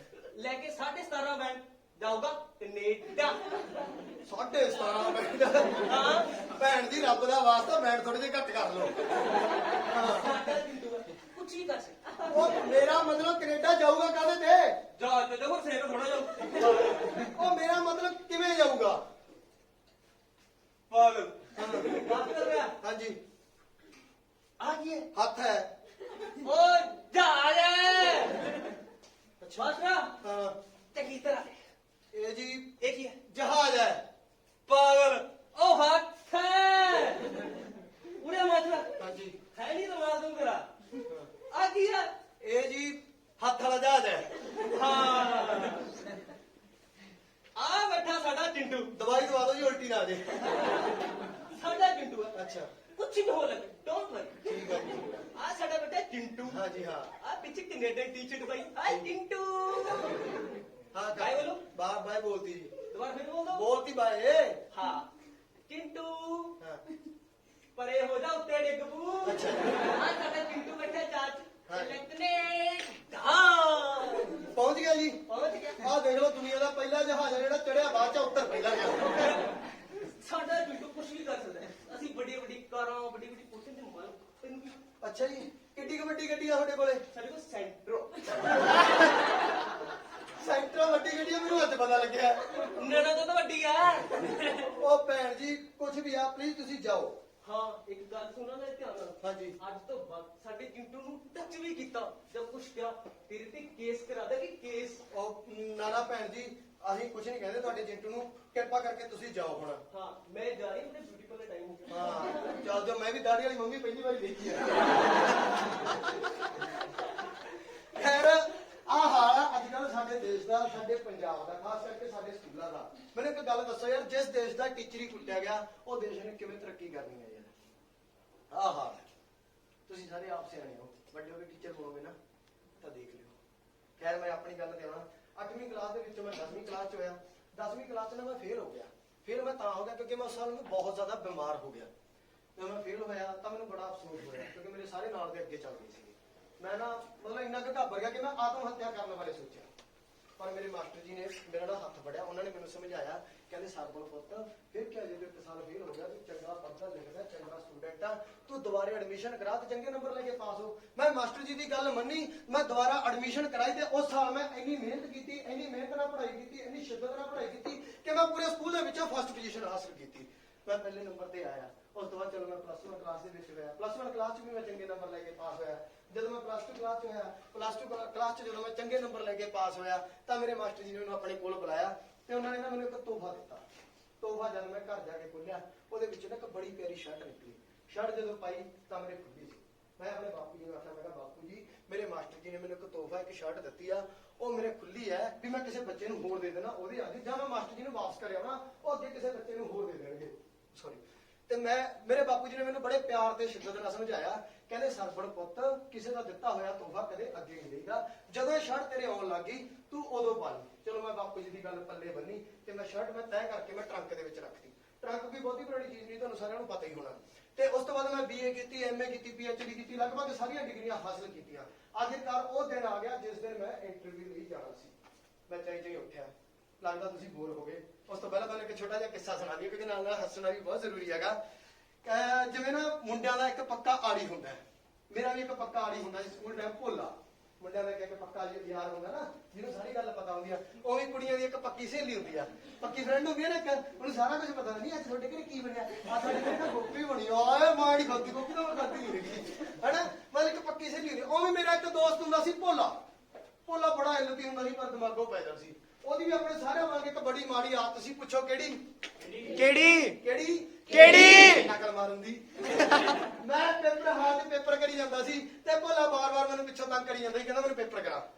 ਲੈ ਕੇ 17.5 ਬੈਂਡ ਜਾਊਗਾ ਕੈਨੇਡਾ। 17.5 ਬੈਂਡ? ਹਾਂ ਭੈਣ ਜੀ ਰੱਬ ਦਾ ਵਾਸਤਾ ਬੈਂਡ ਥੋੜੇ ਜਿਹੇ ਘੱਟ ਕਰ ਲਓ। ਸਾਡਾ ਚਿੰਟੂ ਕੁਝ ਵੀ ਕਰ ਸਕਦਾ। ਉਹ ਮੇਰਾ ਮਤਲਬ ਕੈਨੇਡਾ ਜਾਊਗਾ ਕਾਹਦੇ ਤੇ? ਜਾ ਤੇ ਦੇਖੋ ਸੇਕ ਥੋੜਾ ਜਾਊ। ਉਹ ਮੇਰਾ ਮਤਲਬ ਕਿਵੇਂ ਜਾਊਗਾ? ਪਾਗਲ ਬਾਤ ਕਰ ਰਿਹਾ। ਹਾਂਜੀ ਆ ਕੀ ਹੈ? ਹੱਥ ਹੈ। ਓ ਜਹਾਜ਼ ਹੈ। ਬਾਸ਼ਰਾ ਹਾਂ ਚੰਗੀ ਤਰ੍ਹਾਂ ਇਹ ਜੀ ਇਹ ਕੀ ਹੈ? ਜਹਾਜ਼ ਹੈ। ਪਾਗਲ ਉਹ ਹੱਥ ਹੈ। ਉਰੇ ਮਾਸ਼ਰਾ ਹਾਂਜੀ ਹੈ ਨਹੀਂ ਤਾਂ ਮਾਰ ਦੂੰ ਤੇਰਾ। ਆ ਕੀ ਹੈ? ਇਹ ਜੀ ਹੱਥ ਵਾਲਾ ਜਹਾਜ਼ ਹੈ। ਹਾਂ ਆ ਬੈਠਾ ਸਾਡਾ ਚਿੰਟੂ। ਦਵਾਈ ਦਵਾ ਦਿਓ ਜੀ ਉਲਟੀ ਨਾ ਆ ਜੇ। ਸਾਡਾ ਚਿੰਟੂ ਹੈ। ਅੱਛਾ ਕੁਛ ਨਹੀਂ ਹੋ ਲੱਗੇ ਡੋਂਟ ਵਰੀ। ਠੀਕ ਹੈ ਜੀ। ਆ ਸਾਡਾ ਬੇਟਾ ਚਿੰਟੂ। ਹਾਂਜੀ ਹਾਂ ਆ ਪਿੱਛੇ ਕੈਨੇਡਾ ਦੀ ਟੀ-ਸ਼ਰਟ ਪਾਈ। ਹਾਈ ਚਿੰਟੂ। ਹਾਂ ਬਾਏ ਬੋਲੋ। ਬਾਏ ਬੋਲਦੀ ਜੀ। ਦੁਬਾਰਾ ਫਿਰ ਬੋਲ ਦੋ। ਬੋਲਤੀ ਬਾਏ। ਹਾਂ ਚਿੰਟੂ ਹਾਂ ਪਰੇ ਹੋ ਜਾ ਉੱਤੇ ਡਿੱਗ ਪੂ। ਅੱਛਾ। ਆ ਸਾਡਾ ਚਿੰਟੂ ਬੈਠਾ ਚਾਚ। ਹਾਂ। ਕੈਨੇਡਾ। ਪਹੁੰਚ ਗਿਆ ਜੀ। ਪਹੁੰਚ ਗਿਆ। ਆਹ ਦੇਖ ਲਓ ਦੁਨੀਆ ਦਾ ਪਹਿਲਾ ਜਹਾਜ਼ ਹੈ ਜਿਹੜਾ ਚੜਿਆ ਬਾਅਦ ਚ ਉੱਤਰ ਪਹਿਲਾਂ ਗਿਆ। ਸਾਡਾ ਬਿੱਟੂ ਕੁਛ ਵੀ ਕਰ ਸਕਦਾ ਹੈ। ਅਸੀਂ ਵੱਡੀ ਵੱਡੀ ਕਾਰਾਂ ਵੱਡੀ ਵੱਡੀ ਕੋਠੇ ਦੇ ਮਾਲਕ ਤੈਨੂੰ ਕੀ ਅੱਛਾ ਜੀ, ਕਿੱਡੀ ਕੁ ਵੱਡੀ ਗੱਡੀ ਆ ਤੁਹਾਡੇ ਕੋਲੇ? ਸਾਡੇ ਕੋਲ ਸੈਂਟਰੋ ਸੈਂਟਰ ਵੱਡੀ ਗੱਡੀ ਆ, ਮੈਨੂੰ ਅੱਜ ਪਤਾ ਲੱਗਿਆ। ਨੇੜਾ ਤੋਂ ਤਾਂ ਵੱਡੀ ਆ। ਉਹ ਭੈਣ ਜੀ ਕੁਝ ਵੀ ਆ, ਪਲੀਜ਼ ਤੁਸੀਂ ਜਾਓ। ਹਾਂ ਇੱਕ ਗੱਲ ਸੁਣਾ ਲੈ ਧਿਆਨ ਨਾਲ। ਹਾਂਜੀ। ਅੱਜ ਤੋਂ ਬਾਅਦ ਸਾਡੇ ਚਿੰਟੂ ਨੂੰ ਟੱਚ ਵੀ ਕੀਤਾ ਜਾਂ ਕੁਛ ਕਿਹਾ ਤੇਰੇ ਤੇ ਕੇਸ ਕਰਾ ਦੇ ਕਿ ਕੇਸ। ਉਹ ਨਾ ਭੈਣ ਜੀ, ਅਸੀਂ ਕੁਝ ਨਹੀਂ ਕਹਿੰਦੇ ਤੁਹਾਡੇ ਜੇਟੂ ਨੂੰ, ਕਿਰਪਾ ਕਰਕੇ ਤੁਸੀਂ ਜਾਓ ਹੁਣ। ਹਾਂ ਮੈਂ ਜਾ ਰਹੀ ਉਹਦੇ ਬਿਊਟੀ ਪਾਰਲਰ ਟਾਈਮ ਹੋ ਗਿਆ। ਹਾਂ ਚੱਲ ਜਾਓ, ਮੈਂ ਵੀ ਦਾੜੀ ਵਾਲੀ ਮੰਮੀ ਪਹਿਲੀ ਵਾਰੀ ਦੇਖੀ ਆ। ਖੈਰ ਆਹ ਹਾਲ ਆ ਅੱਜ ਕੱਲ ਸਾਡੇ ਦੇਸ਼ ਦਾ, ਸਾਡੇ ਪੰਜਾਬ ਦਾ, ਖਾਸ ਕਰਕੇ ਸਾਡੇ ਸਕੂਲਾਂ ਦਾ। ਮੈਨੂੰ ਇੱਕ ਗੱਲ ਦੱਸੋ ਯਾਰ, ਜਿਸ ਦੇਸ਼ ਦਾ ਟੀਚਰ ਹੀ ਕੁੱਟਿਆ ਗਿਆ ਉਹ ਦੇਸ਼ ਨੇ ਕਿਵੇਂ ਤਰੱਕੀ ਕਰਨੀ ਹੈ ਯਾਰ? ਆਹ ਹਾਲ ਹੈ। ਤੁਸੀਂ ਸਾਰੇ ਆਪ ਸਿਆਣੇ ਹੋ, ਵੱਡੇ ਹੋ ਕੇ ਟੀਚਰ ਬਣੋਗੇ ਨਾ ਤਾਂ ਦੇਖ ਲਿਓ। ਖੈਰ ਮੈਂ ਆਪਣੀ ਗੱਲ ਤੇ ਆਉਣਾ। 8ਵੀਂ ਕਲਾਸ ਦੇ ਵਿੱਚੋਂ ਮੈਂ 10ਵੀਂ ਕਲਾਸ ਚ ਹੋਇਆ। 10ਵੀਂ ਕਲਾਸ ਚ ਨਾ ਮੈਂ ਫੇਲ ਹੋ ਗਿਆ। ਫੇਲ ਮੈਂ ਤਾਂ ਹੋ ਗਿਆ ਕਿਉਂਕਿ ਮੈਂ ਉਸ ਸਾਲ ਨੂੰ ਬਹੁਤ ਜ਼ਿਆਦਾ ਬਿਮਾਰ ਹੋ ਗਿਆ। ਜਦੋਂ ਮੈਂ ਫੇਲ ਹੋਇਆ ਤਾਂ ਮੈਨੂੰ ਬੜਾ ਅਫਸੋਸ ਹੋਇਆ ਕਿਉਂਕਿ ਮੇਰੇ ਸਾਰੇ ਨਾਲ ਦੇ ਅੱਗੇ ਚੱਲ ਗਏ ਸੀ। ਮੈਂ ਨਾ ਮਤਲਬ ਇੰਨਾ ਕੁ ਘਾਬਰ ਗਿਆ ਕਿ ਮੈਂ ਆਤਮ ਹੱਤਿਆ ਕਰਨ ਬਾਰੇ ਸੋਚਿਆ। ਪਰ ਮੇਰੇ ਮਾਸਟਰ ਜੀ ਨੇ ਮੇਰਾ ਨਾ ਹੱਥ ਫੜਿਆ, ਉਹਨਾਂ ਨੇ ਮੈਨੂੰ ਸਮਝਾਇਆ, ਕਹਿੰਦੇ ਸਰਬਲ ਪੁੱਤ ਫਿਰ ਕਿਆ ਜੇ ਇੱਕ ਸਾਲ ਫੇਲ ਹੋ ਗਿਆ, ਤੂੰ ਚੰਗਾ ਪੜ੍ਹਦਾ ਲਿਖਦਾ ਚੰਗਾ ਸਟੂਡੈਂਟ ਆ, ਤੂੰ ਦੁਬਾਰੇ ਐਡਮਿਸ਼ਨ ਕਰਾ ਤੇ ਚੰਗੇ ਨੰਬਰ ਲੈ ਕੇ ਪਾਸ ਹੋ। ਮੈਂ ਮਾਸਟਰ ਜੀ ਦੀ ਗੱਲ ਮੰਨੀ, ਮੈਂ ਦੁਬਾਰਾ ਐਡਮਿਸ਼ਨ ਕਰਾਈ ਤੇ ਉਸ ਸਾਲ ਮੈਂ ਇੰਨੀ ਮਿਹਨਤ ਕੀਤੀ, ਇੰਨੀ ਮਿਹਨਤ ਨਾਲ ਪੜ੍ਹਾਈ ਕੀਤੀ, ਇੰਨੀ ਸ਼ਿੱਦਤ ਨਾਲ ਪੜ੍ਹਾਈ ਕੀਤੀ ਕਿ ਮੈਂ ਪੂਰੇ ਸਕੂਲ ਦੇ ਵਿੱਚੋਂ ਫਸਟ ਪੋਜੀਸ਼ਨ ਹਾਸਲ ਕੀਤੀ। ਮੈਂ ਪਹਿਲੇ ਨੰਬਰ ਤੇ ਆਇਆ। ਉਸ ਤੋਂ ਬਾਅਦ ਚਲੋ ਮੈਂ ਪਲੱਸ 1 ਕਲਾਸ ਦੇ ਵਿੱਚ ਹੋਇਆ। ਪਲੱਸ 1 ਕਲਾਸ 'ਚ ਵੀ ਮੈਂ ਚੰਗੇ ਨੰਬਰ ਲੈ ਕੇ ਪਾਸ ਹੋਇਆ। ਜਦੋਂ ਮੈਂ ਪਲੱਸ 2 ਕਲਾਸ 'ਚ ਹੋਇਆ, ਪਲੱਸ 2 ਕਲਾਸ 'ਚ ਜਦੋਂ ਮੈਂ ਚੰਗੇ ਨੰਬਰ ਲੈ ਕੇ ਪਾਸ ਹੋਇਆ ਤਾਂ ਮੇਰੇ ਮਾਸਟਰ ਜੀ ਨੇ ਮੈਨੂੰ ਆਪਣੇ ਕੋਲ ਬੁਲਾਇਆ ਤੇ ਉਹਨਾਂ ਨੇ ਨਾ ਮੈਨੂੰ ਇੱਕ ਤੋਹਫਾ ਦਿੱਤਾ। ਤੋਹਫਾ ਜਦ ਮੈਂ ਘਰ ਜਾ ਕੇ ਖੋਲਿਆ, ਉਹਦੇ ਵਿੱਚ ਨਾ ਇੱਕ ਬੜੀ ਪਿਆਰੀ ਸ਼ਰਟ ਨਿਕਲੀ। ਸ਼ਰਟ ਜਦੋਂ ਪਾਈ ਤਾਂ ਮੇਰੇ ਖੁੱਲੀ ਸੀ। ਮੈਂ ਆਪਣੇ ਬਾਪੂ ਜੀ ਨੂੰ ਆਖਿਆ, ਮੈਂ ਕਿਹਾ ਬਾਪੂ ਜੀ ਮੇਰੇ ਮਾਸਟਰ ਜੀ ਨੇ ਮੈਨੂੰ ਇੱਕ ਤੋਹਫਾ, ਇੱਕ ਸ਼ਰਟ ਦਿੱਤੀ ਆ, ਉਹ ਮੇਰੇ ਖੁੱਲੀ ਹੈ ਵੀ ਮੈਂ ਕਿਸੇ ਬੱਚੇ ਨੂੰ ਹੋਰ ਦੇ ਦੇਣਾ ਉਹਦੀ ਆਦੀ, ਜਾਂ ਮੈਂ ਮਾਸਟਰ ਜੀ ਨੂੰ ਵਾਪਸ ਕਰ ਆਉਣਾ, ਉਹ ਅੱਗੇ ਕਿਸੇ ਬੱਚੇ ਨੂੰ ਹੋਰ ਦੇ ਦੇਣਗੇ। ਸੌਰੀ। ਤੇ ਮੇਰੇ ਬਾਪੂ ਜੀ ਨੇ ਮੈਨੂੰ ਬੜੇ ਪਿਆਰ ਤੇ ਸ਼ਿੱਦਤ ਨਾਲ ਸਮਝਾਇਆ, ਕਹਿੰਦੇ ਸਰਬਣ ਪੁੱਤ ਕਿਸੇ ਦਾ ਦਿੱਤਾ ਹੋਇਆ ਤੋਹਫਾ ਕਦੇ ਅੱਗੇ ਨਹੀਂ ਦੇਈਦਾ, ਜਦੋਂ ਇਹ ਸ਼ਰਟ ਤੇਰੇ ਆਉਣ ਲੱਗੀ ਤੂੰ ਉਦੋਂ ਪਾ ਲਈ। ਚਲੋ ਮੈਂ ਬਾਪੂ ਜੀ ਦੀ ਗੱਲ ਪੱਲੇ ਬੰਨੀ ਤੇ ਮੈਂ ਸ਼ਰਟ ਮੈਂ ਤੈਅ ਕਰਕੇ ਮੈਂ ਟਰੰਕ ਦੇ ਵਿੱਚ ਰੱਖਤੀ। ਟਰੰਕ ਵੀ ਬਹੁਤੀ ਪੁਰਾਣੀ ਚੀਜ਼ ਨਹੀਂ, ਤੁਹਾਨੂੰ ਸਾਰਿਆਂ ਨੂੰ ਪਤਾ ਹੀ ਹੋਣਾ। ਤੇ ਉਸ ਤੋਂ ਬਾਅਦ ਮੈਂ BA ਕੀਤੀ, MA ਕੀਤੀ, PhD ਕੀਤੀ, ਲਗਭਗ ਸਾਰੀਆਂ ਡਿਗਰੀਆਂ ਹਾਸਲ ਕੀਤੀਆਂ। ਆਖਿਰਕਾਰ ਉਹ ਦਿਨ ਆ ਗਿਆ ਜਿਸ ਦਿਨ ਮੈਂ ਇੰਟਰਵਿਊ ਲਈ ਜਾਣਾ ਸੀ। ਮੈਂ ਚਾਈ ਉੱਠਿਆ, ਲੱਗਦਾ ਤੁਸੀਂ ਬੋਰ ਹੋ ਗਏ। ਉਸ ਤੋਂ ਪਹਿਲਾਂ ਤੁਹਾਨੂੰ ਇੱਕ ਛੋਟਾ ਜਿਹਾ ਕਿੱਸਾ ਸੁਣਾ ਦਈਏ ਕਿਉਂਕਿ ਨਾਲ ਨਾਲ ਹੱਸਣਾ ਵੀ ਬਹੁਤ ਜ਼ਰੂਰੀ ਹੈਗਾ। ਜਿਵੇਂ ਨਾ ਮੁੰਡਿਆਂ ਦਾ ਇੱਕ ਪੱਕਾ ਆੜੀ ਹੁੰਦਾ ਹੈ, ਮੇਰਾ ਵੀ ਇੱਕ ਪੱਕਾ ਆੜੀ ਹੁੰਦਾ ਸੀ ਸਕੂਲ ਟਾਈਮ, ਭੋਲਾ। ਮੁੰਡਿਆਂ ਦਾ ਇੱਕ ਪੱਕਾ ਯਾਰ ਹੁੰਦਾ ਨਾ ਜਿਹਨੂੰ ਸਾਰੀ ਗੱਲ ਪਤਾ ਹੁੰਦੀ ਆ, ਉਵੇਂ ਕੁੜੀਆਂ ਦੀ ਇੱਕ ਪੱਕੀ ਸਹੇਲੀ ਹੁੰਦੀ ਆ, ਪੱਕੀ ਫਰੈਂਡ ਹੁੰਦੀ ਆ ਨਾ ਇੱਕ, ਉਹਨੂੰ ਸਾਰਾ ਕੁਝ ਪਤਾ ਨਹੀਂ ਅੱਜ ਤੁਹਾਡੇ ਘਰੇ ਕੀ ਬਣਿਆ, ਆ ਸਾਡੇ ਘਰੇ ਤਾਂ ਗੋਪੀ ਬਣੀ, ਆਏ ਮਾਂ ਨਹੀਂ ਖਾਦੀ ਗੋਪੀ ਤਾਂ ਮੈਂ ਖਾਦੀ ਨਹੀਂ ਹੈਗੀ, ਹਨਾ। ਮਤਲਬ ਇੱਕ ਪੱਕੀ ਸਹੇਲੀ ਹੁੰਦੀ। ਉਵੇਂ ਮੇਰਾ ਇੱਕ ਦੋਸਤ ਹੁੰਦਾ ਸੀ ਭੋਲਾ। ਭੋਲਾ ਬੜਾ ਹਿੱਲਦੀ ਹੁੰਦਾ ਸੀ ਪਰ ਦਿਮਾਗੋਂ ਪੈਦਾ ਸੀ। ਉਹਦੀ ਵੀ ਆਪਣੇ ਸਾਰਿਆਂ ਵਾਂਗ ਇੱਕ ਬੜੀ ਮਾੜੀ ਆਦਤ ਸੀ। ਪੁੱਛੋ ਕਿਹੜੀ? ਕਿਹੜੀ ਨਕਲ ਮਾਰਨ ਦੀ। ਮੈਂ ਪੇਪਰ ਹਾਲ ਤੇ ਪੇਪਰ ਕਰੀ ਜਾਂਦਾ ਸੀ ਤੇ ਭੋਲਾ ਬਾਰ-ਬਾਰ ਮੈਨੂੰ ਪਿੱਛੋਂ ਤੰਗ ਕਰੀ ਜਾਂਦਾ ਸੀ, ਕਹਿੰਦਾ ਮੈਨੂੰ ਪੇਪਰ ਕਰਾ।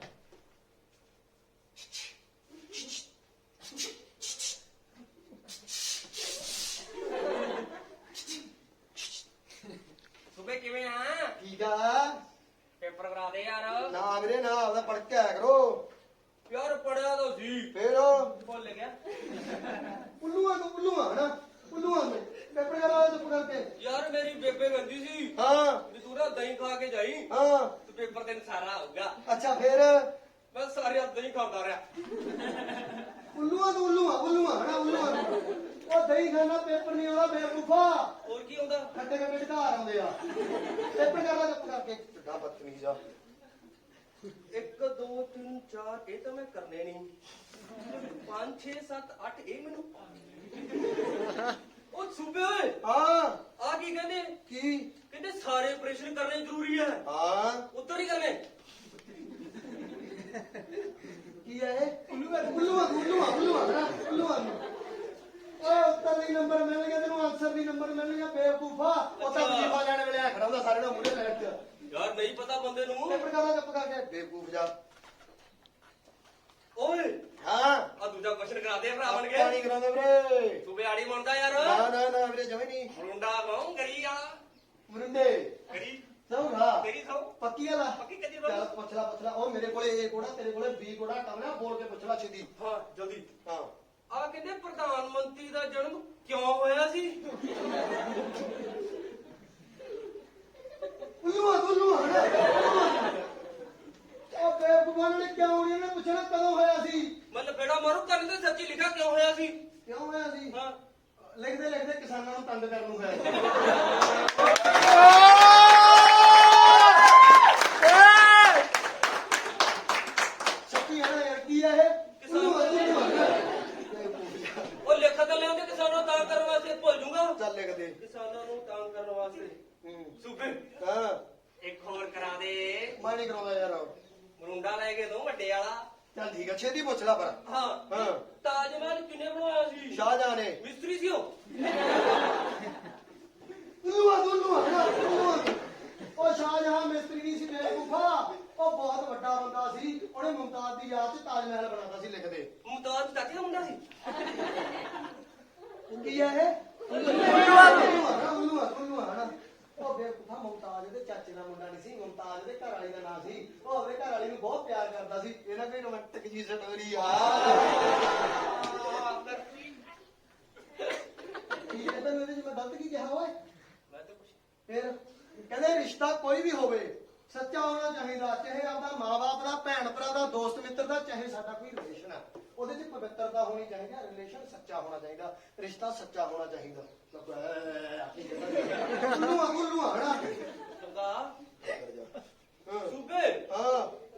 ਸੁਬੇ ਕਿਵੇਂ ਆ? ਠੀਕ ਆ। ਪੇਪਰ ਕਰਾ ਦੇ ਯਾਰ। ਨਾ ਵੀਰੇ ਨਾ, ਆਪਦਾ ਪੜ੍ਹ ਕੇ ਆਇਆ ਕਰੋ। ਯਾਰ ਪੜਿਆ ਤਾਂ ਸੀ, ਫੇਰ ਭੁੱਲ ਗਿਆ। ਉੱਲੂਆਂ ਨੂੰ ਪੇਪਰ ਕਰਾ ਚੁੱਪ ਕਰਕੇ। ਯਾਰ ਮੇਰੀ ਬੇਬੇ ਕਹਿੰਦੀ ਸੀ ਹਾਂ ਵੀ ਤੂੰ ਨਾ ਦਹੀਂ ਖਾ ਕੇ ਜਾਈ ਹਾਂ। ਤੇ ਪੇਪਰ ਤੈਨੂੰ ਸਾਰਾ ਆਊਗਾ। ਅੱਛਾ ਫੇਰ ਮੈਂ ਸਾਰਿਆਂ ਦਹੀਂ ਖਾਂਦਾ ਰਿਹਾ। ਉੱਲੂਆਂ ਹਨਾ, ਉੱਲੂਆਂ ਨੂੰ। ਉਹ ਦਹੀਂ ਖਾਣਾ ਪੇਪਰ ਨਹੀਂ ਆਉਂਦਾ ਬੇਵਕੂਫਾ। ਹੋਰ ਕੀ ਆਉਂਦਾ? ਖੱਟੇ ਖੱਟੇ ਢਾਰ ਆਉਂਦੇ ਆ। ਪੇਪਰ ਕਰਨਾ ਚੁੱਪ ਕਰਕੇ। ਢਾ ਬਦਤਮੀਜ਼ ਆ। 1 2 3 4 ਇਹ ਤਾਂ ਮੈਂ ਕਰਨੇ ਨਹੀਂ। 5 6 7 8 ਇਹ ਮੈਨੂੰ। ਉਹ ਸੂਬੇ ਓਏ ਹਾਂ ਆ ਕੀ ਕਹਿੰਦੇ? ਕੀ ਕਹਿੰਦੇ ਸਾਰੇ ਆਪਰੇਸ਼ਨ ਕਰਨੇ ਜ਼ਰੂਰੀ ਹੈ। ਹਾਂ ਉੱਧਰ ਹੀ ਕਰਨੇ। ਕੀ ਹੈ ਇਹ? ਉੱਲੂਆਂ ਨੂੰ। ਓਏ ਉੱਤਰ ਦੀ ਨੰਬਰ ਮਿਲ ਗਿਆ ਤੈਨੂੰ, ਆਨਸਰ ਦੀ ਨੰਬਰ ਮਿਲ ਗਿਆ ਬੇਵਕੂਫਾ। ਉਹ ਤਾਂ ਵਜੀਫਾ ਲੈਣ ਵੇਲੇ ਆ ਖੜਾ ਹੁੰਦਾ ਸਾਰੇ ਨਾਲ ਮੂਹਰੇ ਲੈਣ ਚ। ਯਾਰ ਨਹੀਂ ਪਤਾ ਬੰਦੇ ਨੂੰ। ਪੇਪਰ ਕਰਨਾ ਚੁੱਪ ਕਰਕੇ ਬੇਵਕੂਫ ਜਾ। ਓਏ ਹਾਂ ਆ ਦੂਜਾ ਕੁਐਸਚਨ ਕਰਾ ਦੇ ਭਰਾ ਬਣ ਪਾਣੀ ਕੇ। ਕਰਾਉਂਦੇ ਵੀਰੇ। ਸੂਬੇ ਆੜੀ ਬਣਦਾ ਯਾਰ। ਨਾ ਵੀਰੇ ਜਮੇ ਨਹੀਂ। ਮੁੰਡਾ ਕੌਣ ਕਰੀ ਆ? ਮੁੰਡੇ ਕਰੀ ਸੌਰਾ ਤੇਰੀ ਸੌ ਪੱਕੀ ਵਾਲਾ। ਪੱਕੀ ਕਦੀ ਚੱਲ ਪੁੱਛ ਲਾ। ਉਹ ਮੇਰੇ ਕੋਲੇ A ਕੋੜਾ, ਤੇਰੇ ਕੋਲੇ B ਕੋੜਾ, ਕਮਲਾ ਬੋਲ ਕੇ ਪੁੱਛ ਲਾ ਛੇਤੀ। ਹਾਂ ਜਲਦੀ। ਹਾਂ ਆ ਕਹਿੰਦੇ ਪ੍ਰਧਾਨ ਮੰਤਰੀ ਦਾ ਜਨਮ ਕਿਉਂ ਹੋਇਆ ਸੀ? ਉੱਲੂਆਂ ਉਹ ਬਬੂਆ ਨੇ ਕਿਉਂ ਨਹੀਂ? ਉਹਨੇ ਪੁੱਛਣਾ ਕਦੋਂ ਹੋਇਆ ਸੀ? ਮੈਂ ਲਪੇੜਾ ਮਾਰੂ ਕੰਨ ਤੇ ਸੱਚੀ ਲਿਖਿਆ ਕਿਉਂ ਹੋਇਆ ਸੀ? ਕਿਉਂ ਹੋਇਆ ਸੀ? ਹਾਂ ਲਿਖਦੇ ਲਿਖਦੇ ਕਿਸਾਨਾਂ ਨੂੰ ਤੰਗ ਕਰਨ ਨੂੰ ਹੋਇਆ ਸੀ। ਸੱਚੀ ਹੈ ਨਾ ਯਾਰ, ਕੀ ਹੈ ਇਹ? ਉਹ ਲਿਖ ਤਾਂ ਲਿਆਉਂਦੇ ਕਿਸਾਨਾਂ ਨੂੰ ਤੰਗ ਕਰਨ ਵਾਸਤੇ, ਭੁੱਲ ਜੂਗਾ। ਚੱਲ ਲਿਖ ਦੇ। ਕਿਸਾਨਾਂ ਨੂੰ ਤੰਗ ਕਰਨ ਵਾਸਤੇ ਸੂਬੇ ਹਾਂ ਇੱਕ ਹੋਰ ਕਰਾ ਦੇ। ਮੈਂ ਨਹੀਂ ਕਰਾਉਂਦਾ ਯਾਰ। ਮਰੁੰਡਾ ਲੈ ਕੇ ਦੋ ਵੱਡੇ ਵਾਲਾ। ਚੱਲ ਠੀਕ ਹੈ, ਛੇਤੀ ਪੁੱਛ ਲੈ ਪਰ। ਹਾਂ ਹਾਂ ਤਾਜ ਮਹਿਲ ਕਿਨੇ ਬਣਾਇਆ ਸੀ? ਸ਼ਾਹਜਹਾਨ ਨੇ। ਮਿਸਤਰੀ ਸੀ ਉਹ। ਉਹ ਸ਼ਾਹਜਹਾਨ ਮਿਸਤਰੀ ਨਹੀਂ ਸੀ ਬੇਵਕੂਫਾ, ਉਹ ਬਹੁਤ ਵੱਡਾ ਬੰਦਾ ਸੀ। ਉਹਨੇ ਮੁਮਤਾਜ਼ ਦੀ ਯਾਦ 'ਚ ਤਾਜ ਮਹਿਲ ਬਣਾਤਾ ਸੀ। ਲਿਖ ਦੇ। ਮੁਮਤਾਜ਼ ਚਾਚੇ ਦਾ ਮੁੰਡਾ ਸੀ। ਕੀ ਹੈ ਇਹ? ਉਹ ਬੇਵਕੂਫਾ ਮੁਮਤਾਜ਼ ਦੇ ਚਾਚੇ ਦਾ ਮੁੰਡਾ ਨਹੀਂ ਸੀ, ਮੁਮਤਾਜ਼ ਦੇ ਘਰ ਵਾਲੀ ਦਾ ਨਾਂ ਸੀ। ਉਹ ਉਹਦੇ ਘਰ ਵਾਲੀ ਨੂੰ ਬਹੁਤ ਪਿਆਰ ਕਰਦਾ ਸੀ। ਇਹਨਾਂ ਕੋਈ ਰੋਮਾਂਟਿਕ ਜੀ ਸਟੋਰੀ ਆ। ਕੀ ਕਹਿੰਦਾ ਇਹਦੇ 'ਚ ਮੈਂ ਗਲਤ ਕੀ ਕਿਹਾ ਓਏ? ਮੈਂ ਤਾਂ ਕੁਛ ਫਿਰ ਕਹਿੰਦੇ ਰਿਸ਼ਤਾ ਕੋਈ ਵੀ ਹੋਵੇ ਸੱਚਾ ਹੋਣਾ ਚਾਹੀਦਾ, ਚਾਹੇ ਆਪਦਾ ਮਾਂ-ਬਾਪ ਦਾ, ਭੈਣ ਭਰਾ ਦਾ, ਦੋਸਤ ਮਿੱਤਰ ਦਾ, ਚਾਹੇ ਸਾਡਾ ਕੋਈ ਰਿਲੇਸ਼ਨ ਆ, ਉਹਦੇ 'ਚ ਪਵਿੱਤਰਤਾ ਹੋਣੀ ਚਾਹੀਦੀ ਹੈ। ਰਿਲੇਸ਼ਨ ਸੱਚਾ ਹੋਣਾ ਚਾਹੀਦਾ, ਰਿਸ਼ਤਾ ਸੱਚਾ ਹੋਣਾ ਚਾਹੀਦਾ। ਚੰਗਾ ਹਾਂ ਸੂਬੇ।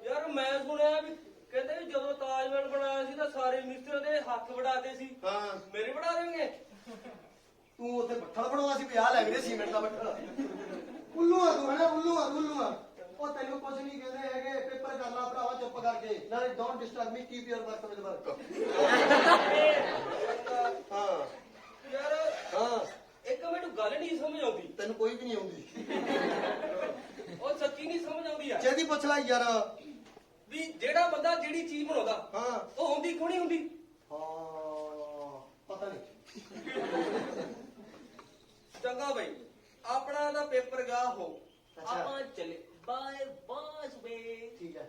ਯਾਰ ਮੈਂ ਸੁਣਿਆ ਵੀ ਕਹਿੰਦੇ ਵੀ ਜਦੋਂ ਤਾਜ ਮਹਿਲ ਬਣਾਇਆ ਸੀ ਤਾਂ ਸਾਰੇ ਮਿਸਤਰੀਆਂ ਦੇ ਹੱਥ ਵੜਾਤੇ ਸੀ। ਹਾਂ ਮੇਰੇ ਵੜਾ ਦੇਣਗੇ? ਤੂੰ ਉੱਥੇ ਬੱਠਲ ਬਣਾਉਣਾ ਸੀ, 50 ਲੈ ਗਏ ਸੀਮੈਂਟ ਦਾ ਬੱਠਲ। ਉੱਲੂ ਆ ਤੂੰ, ਹੈ ਉੱਲੂ ਆ, ਉੱਲੂ ਆ। ਉਹ ਤੈਨੂੰ ਕੁਝ ਨਹੀਂ ਕਹਿੰਦੇ ਹੈਗੇ, ਪੇਪਰ ਕਰ ਲਾ ਭਰਾਵਾ ਚੁੱਪ ਕਰਕੇ। ਨਾਲੇ don't disturb me, keep your work with work. ਹਾਂ ਯਾਰ ਹਾਂ ਇੱਕ ਮੈਨੂੰ ਗੱਲ ਨਹੀਂ ਸਮਝ ਆਉਂਦੀ। ਤੈਨੂੰ ਕੋਈ ਵੀ ਨਹੀਂ ਆਉਂਦੀ। ਉਹ ਸੱਚੀ ਨਹੀਂ ਸਮਝ ਆਉਂਦੀ ਯਾਰ ਜਿਹਦੀ ਪੁੱਛ ਲੈ ਯਾਰ। ਵੀ ਜਿਹੜਾ ਬੰਦਾ ਜਿਹੜੀ ਚੀਜ਼ ਬਣਾਉਂਦਾ ਹਾਂ ਉਹ ਹੁੰਦੀ ਕਿਉਂ ਨਹੀਂ ਹੁੰਦੀ? ਹਾਂ ਪਤਾ ਨਹੀਂ। ਚੰਗਾ ਬਈ ਆਪਣਾ ਦਾ ਪੇਪਰ ਗਿਆ ਹੋ, ਅੱਛਾ। ਆਪਾਂ ਚੱਲੇ ਬਾਏ ਬਾਸ ਵੇ। ਠੀਕ ਹੈ।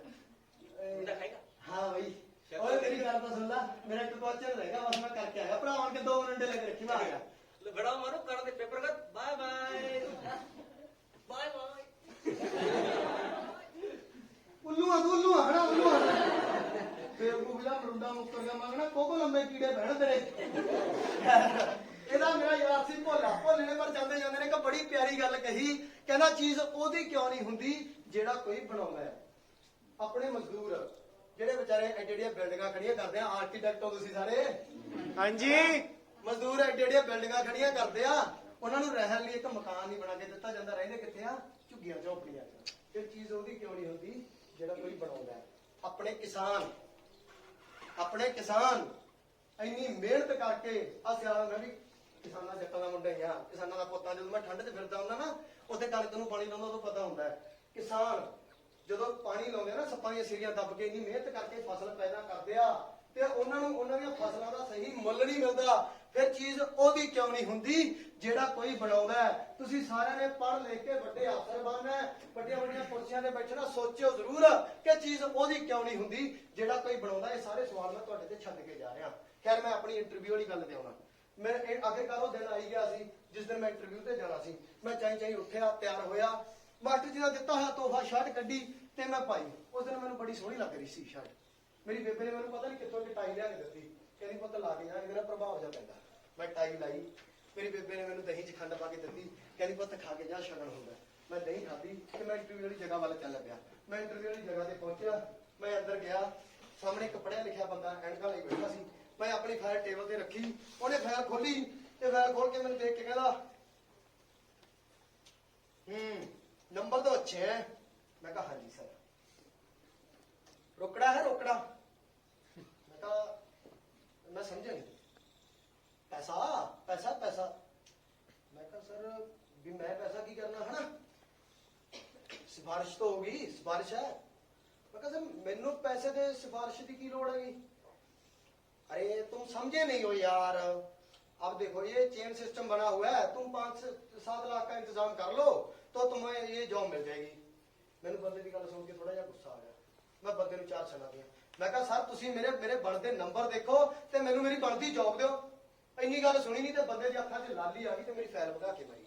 ਮੁੰਡਾ ਖਾਏਗਾ? ਹਾਂ ਬਈ। ਓਏ ਮੇਰੀ ਗੱਲ ਤਾਂ ਸੁਣ ਲੈ, ਮੇਰਾ ਇੱਕ ਕੁਐਸਚਨ ਰਹੇਗਾ, ਬਸ ਮੈਂ ਕਰਕੇ ਆਇਆ। ਭਰਾ ਆਣ ਕੇ 2 ਮਿੰਟ ਲੈ ਕੇ ਰੱਖੀ, ਮੈਂ ਆ ਗਿਆ। ਬੜਾ ਮਾਰੋ ਕਰਨ ਦੇ ਪੇਪਰ ਕਰ। Bye bye bye bye. ਉੱਲੂ ਆ ਹਣਾ, ਉੱਲੂ ਆ। ਬੇਵਕੂਫ ਜਿਹਾ ਮਰੁੰਡਾ ਮੁੱਕਰ ਗਿਆ। ਮੰਗਣਾ ਕੋਕੋ ਲੰਬੇ ਕੀੜੇ ਬਹਿਣ ਤੇਰੇ। ਇਹਦਾ ਮੇਰਾ ਯਾਰ ਸੀ ਭੋਲਾ। ਭੋਲੇ ਨੇ ਪਰ ਜਾਂਦੇ ਜਾਂਦੇ ਨੇ ਇੱਕ ਬੜੀ ਪਿਆਰੀ ਗੱਲ ਕਹੀ। ਕਹਿੰਦਾ ਚੀਜ਼ ਉਹਦੀ ਕਿਉਂ ਨਹੀਂ ਹੁੰਦੀ ਜਿਹੜਾ ਕੋਈ ਬਣਾਉਂਦਾ ਹੈ। ਆਪਣੇ ਮਜ਼ਦੂਰ ਜਿਹੜੇ ਵਿਚਾਰੇ ਐਡੀਆਂ ਬਿਲਡਿੰਗਾਂ ਖੜੀਆਂ ਕਰਦੇ ਆ, ਆਰਕੀਟੈਕਟ ਹੋ ਤੁਸੀਂ ਸਾਰੇ। ਹਾਂਜੀ ਮਜ਼ਦੂਰ ਐਡੀਆਂ ਬਿਲਡਿੰਗਾਂ ਖੜੀਆਂ ਕਰਦੇ ਆ, ਉਹਨਾਂ ਨੂੰ ਰਹਿਣ ਲਈ ਇੱਕ ਮਕਾਨ ਨਹੀਂ ਬਣਾ ਕੇ ਦਿੱਤਾ ਜਾਂਦਾ। ਰਹਿੰਦੇ ਕਿੱਥੇ ਆ? ਝੁੱਗੀਆਂ ਝੌਂਪੜੀਆਂ 'ਚ। ਇਹ ਚੀਜ਼ ਉਹਦੀ ਕਿਉਂ ਨਹੀਂ ਹੁੰਦੀ ਜਿਹੜਾ ਕੋਈ ਬਣਾਉਂਦਾ ਹੈ। ਆਪਣੇ ਕਿਸਾਨ ਇੰਨੀ ਮਿਹਨਤ ਕਰਕੇ ਆ ਸਿਆਲਾਂ ਮੈਂ ਵੀ ਕਿਸਾਨਾਂ ਜੱਟਾਂ ਦਾ ਮੁੰਡਾ ਹੀ ਆ, ਕਿਸਾਨਾਂ ਦਾ ਪੁੱਤਾਂ। ਜਦੋਂ ਮੈਂ ਠੰਡ 'ਚ ਫਿਰਦਾ ਹੁੰਦਾ ਨਾ, ਉੱਥੇ ਕਣਕ ਨੂੰ ਪਾਣੀ ਲਾਉਂਦਾ, ਉਦੋਂ ਪਤਾ ਹੁੰਦਾ ਹੈ ਕਿਸਾਨ ਜਦੋਂ ਪਾਣੀ ਲਾਉਂਦੇ ਆ ਨਾ, ਸੱਪਾਂ ਦੀਆਂ ਸਿਰੀਆਂ ਦੱਬ ਕੇ ਇੰਨੀ ਮਿਹਨਤ ਕਰਕੇ ਫਸਲ ਪੈਦਾ ਕਰਦੇ ਆ, ਤੇ ਉਹਨਾਂ ਨੂੰ ਉਹਨਾਂ ਦੀਆਂ ਫਸਲਾਂ ਦਾ ਸਹੀ ਮੁੱਲ ਨਹੀਂ ਮਿਲਦਾ। ਫਿਰ ਚੀਜ਼ ਉਹਦੀ ਕਿਉਂ ਨਹੀਂ ਹੁੰਦੀ ਜਿਹੜਾ ਕੋਈ ਬਣਾਉਂਦਾ ਹੈ। ਤੁਸੀਂ ਸਾਰਿਆਂ ਨੇ ਪੜ੍ਹ ਲਿਖ ਕੇ ਵੱਡੇ ਅਫਸਰ ਬਣਨਾ, ਵੱਡੀਆਂ ਵੱਡੀਆਂ ਕੁਰਸੀਆਂ ਤੇ ਬੈਠਣਾ। ਸੋਚਿਓ ਜ਼ਰੂਰ ਕਿ ਚੀਜ਼ ਉਹਦੀ ਕਿਉਂ ਨਹੀਂ ਹੁੰਦੀ ਜਿਹੜਾ ਕੋਈ ਬਣਾਉਂਦਾ। ਇਹ ਸਾਰੇ ਸਵਾਲ ਮੈਂ ਤੁਹਾਡੇ ਤੇ ਛੱਡ ਕੇ ਜਾ ਰਿਹਾ। ਖੈਰ ਮੈਂ ਆਪਣੀ ਇੰਟਰਵਿਊ ਵਾਲੀ ਗੱਲ ਤੇ ਆਉਣਾ। ਮੈਂ ਆਖਿਰਕਾਰ ਉਹ ਦਿਨ ਆਈ ਗਿਆ ਸੀ ਜਿਸ ਦਿਨ ਮੈਂ ਇੰਟਰਵਿਊ ਤੇ ਜਾਣਾ ਸੀ। ਮੈਂ ਚਾਈ ਉੱਠਿਆ, ਤਿਆਰ ਹੋਇਆ, ਮਾਸਟਰ ਜੀ ਦਾ ਦਿੱਤਾ ਹੋਇਆ ਤੋਹਫਾ ਸ਼ਰਟ ਕੱਢੀ ਤੇ ਮੈਂ ਪਾਈ। ਉਸ ਦਿਨ ਮੈਨੂੰ ਬੜੀ ਸੋਹਣੀ ਲੱਗ ਰਹੀ ਸੀ ਸ਼ਰਟ। ਮੇਰੀ ਬੇਬੇ ਨੇ ਮੈਨੂੰ ਪਤਾ ਨਹੀਂ ਕਿੱਥੋਂ ਟਾਈ ਲਿਆ ਕੇ ਦਿੱਤੀ। ਕਹਿੰਦੀ ਪੁੱਤ ਲਾ ਕੇ ਜਾ, ਮੇਰਾ ਪ੍ਰਭਾਵ ਜਾ ਪੈਂਦਾ। ਮੈਂ ਟਾਈ ਲਾਈ। ਮੇਰੀ ਬੇਬੇ ਨੇ ਮੈਨੂੰ ਦਹੀਂ 'ਚ ਖੰਡ ਪਾ ਕੇ ਦਿੱਤੀ। ਕਹਿੰਦੀ ਪੁੱਤ ਖਾ ਕੇ ਜਾ, ਸ਼ਗਨ ਹੁੰਦਾ। ਮੈਂ ਦਹੀਂ ਖਾਧੀ ਤੇ ਮੈਂ ਇੰਟਰਵਿਊ ਵਾਲੀ ਜਗ੍ਹਾ ਵੱਲ ਚੱਲ ਪਿਆ। ਮੈਂ ਇੰਟਰਵਿਊ ਵਾਲੀ ਜਗ੍ਹਾ ਤੇ ਪਹੁੰਚਿਆ। ਮੈਂ ਅੰਦਰ ਗਿਆ, ਸਾਹਮਣੇ ਇੱਕ ਪੜ੍ਹਿਆ ਲਿਖਿਆ ਬੰਦਾ ਐਨਕਾਂ ਲਈ ਬੈਠਾ ਸੀ। ਮੈਂ ਆਪਣੀ ਫਾਈਲ ਟੇਬਲ ਤੇ ਰੱਖੀ, ਉਹਨੇ ਫਾਈਲ ਖੋਲੀ ਤੇ ਫਾਈਲ ਖੋਲ ਕੇ ਮੈਨੂੰ ਦੇਖ ਕੇ ਕਹਿੰਦਾ ਨੰਬਰ तो अच्छे हैं। मैं कहा हाँ जी सर। रोकड़ा है रोकड़ा? मैं कहा मैं समझा नहीं। पैसा पैसा पैसा? मैं कहा सर भी मैं पैसा की करना है ना, सिफारिश तो होगी, सिफारिश है। मैं कहा सर मैनू पैसे दे सिफारिश की लोड़ हैगी। अरे तुम समझे नहीं हो यार। अब देखो ये चेन सिस्टम बना हुआ है, तुम 5-7 लाख का इंतजाम कर लो तो तुम्हें ये जॉब मिल जाएगी। मैंने बंदे की गल सुन के थोड़ा जिहा गुस्सा आ गया। मैं बंदे नूं 4 सुना दिया। मैं कहा सर तुसीं मेरे बनते नंबर देखो ते मैनूं मेरी बनती जॉब दिओ। इन्नी गल सुनी नहीं ते बंदे दी अखां 'च लाली आ गई ते मेरी फाइल भगा के मारी।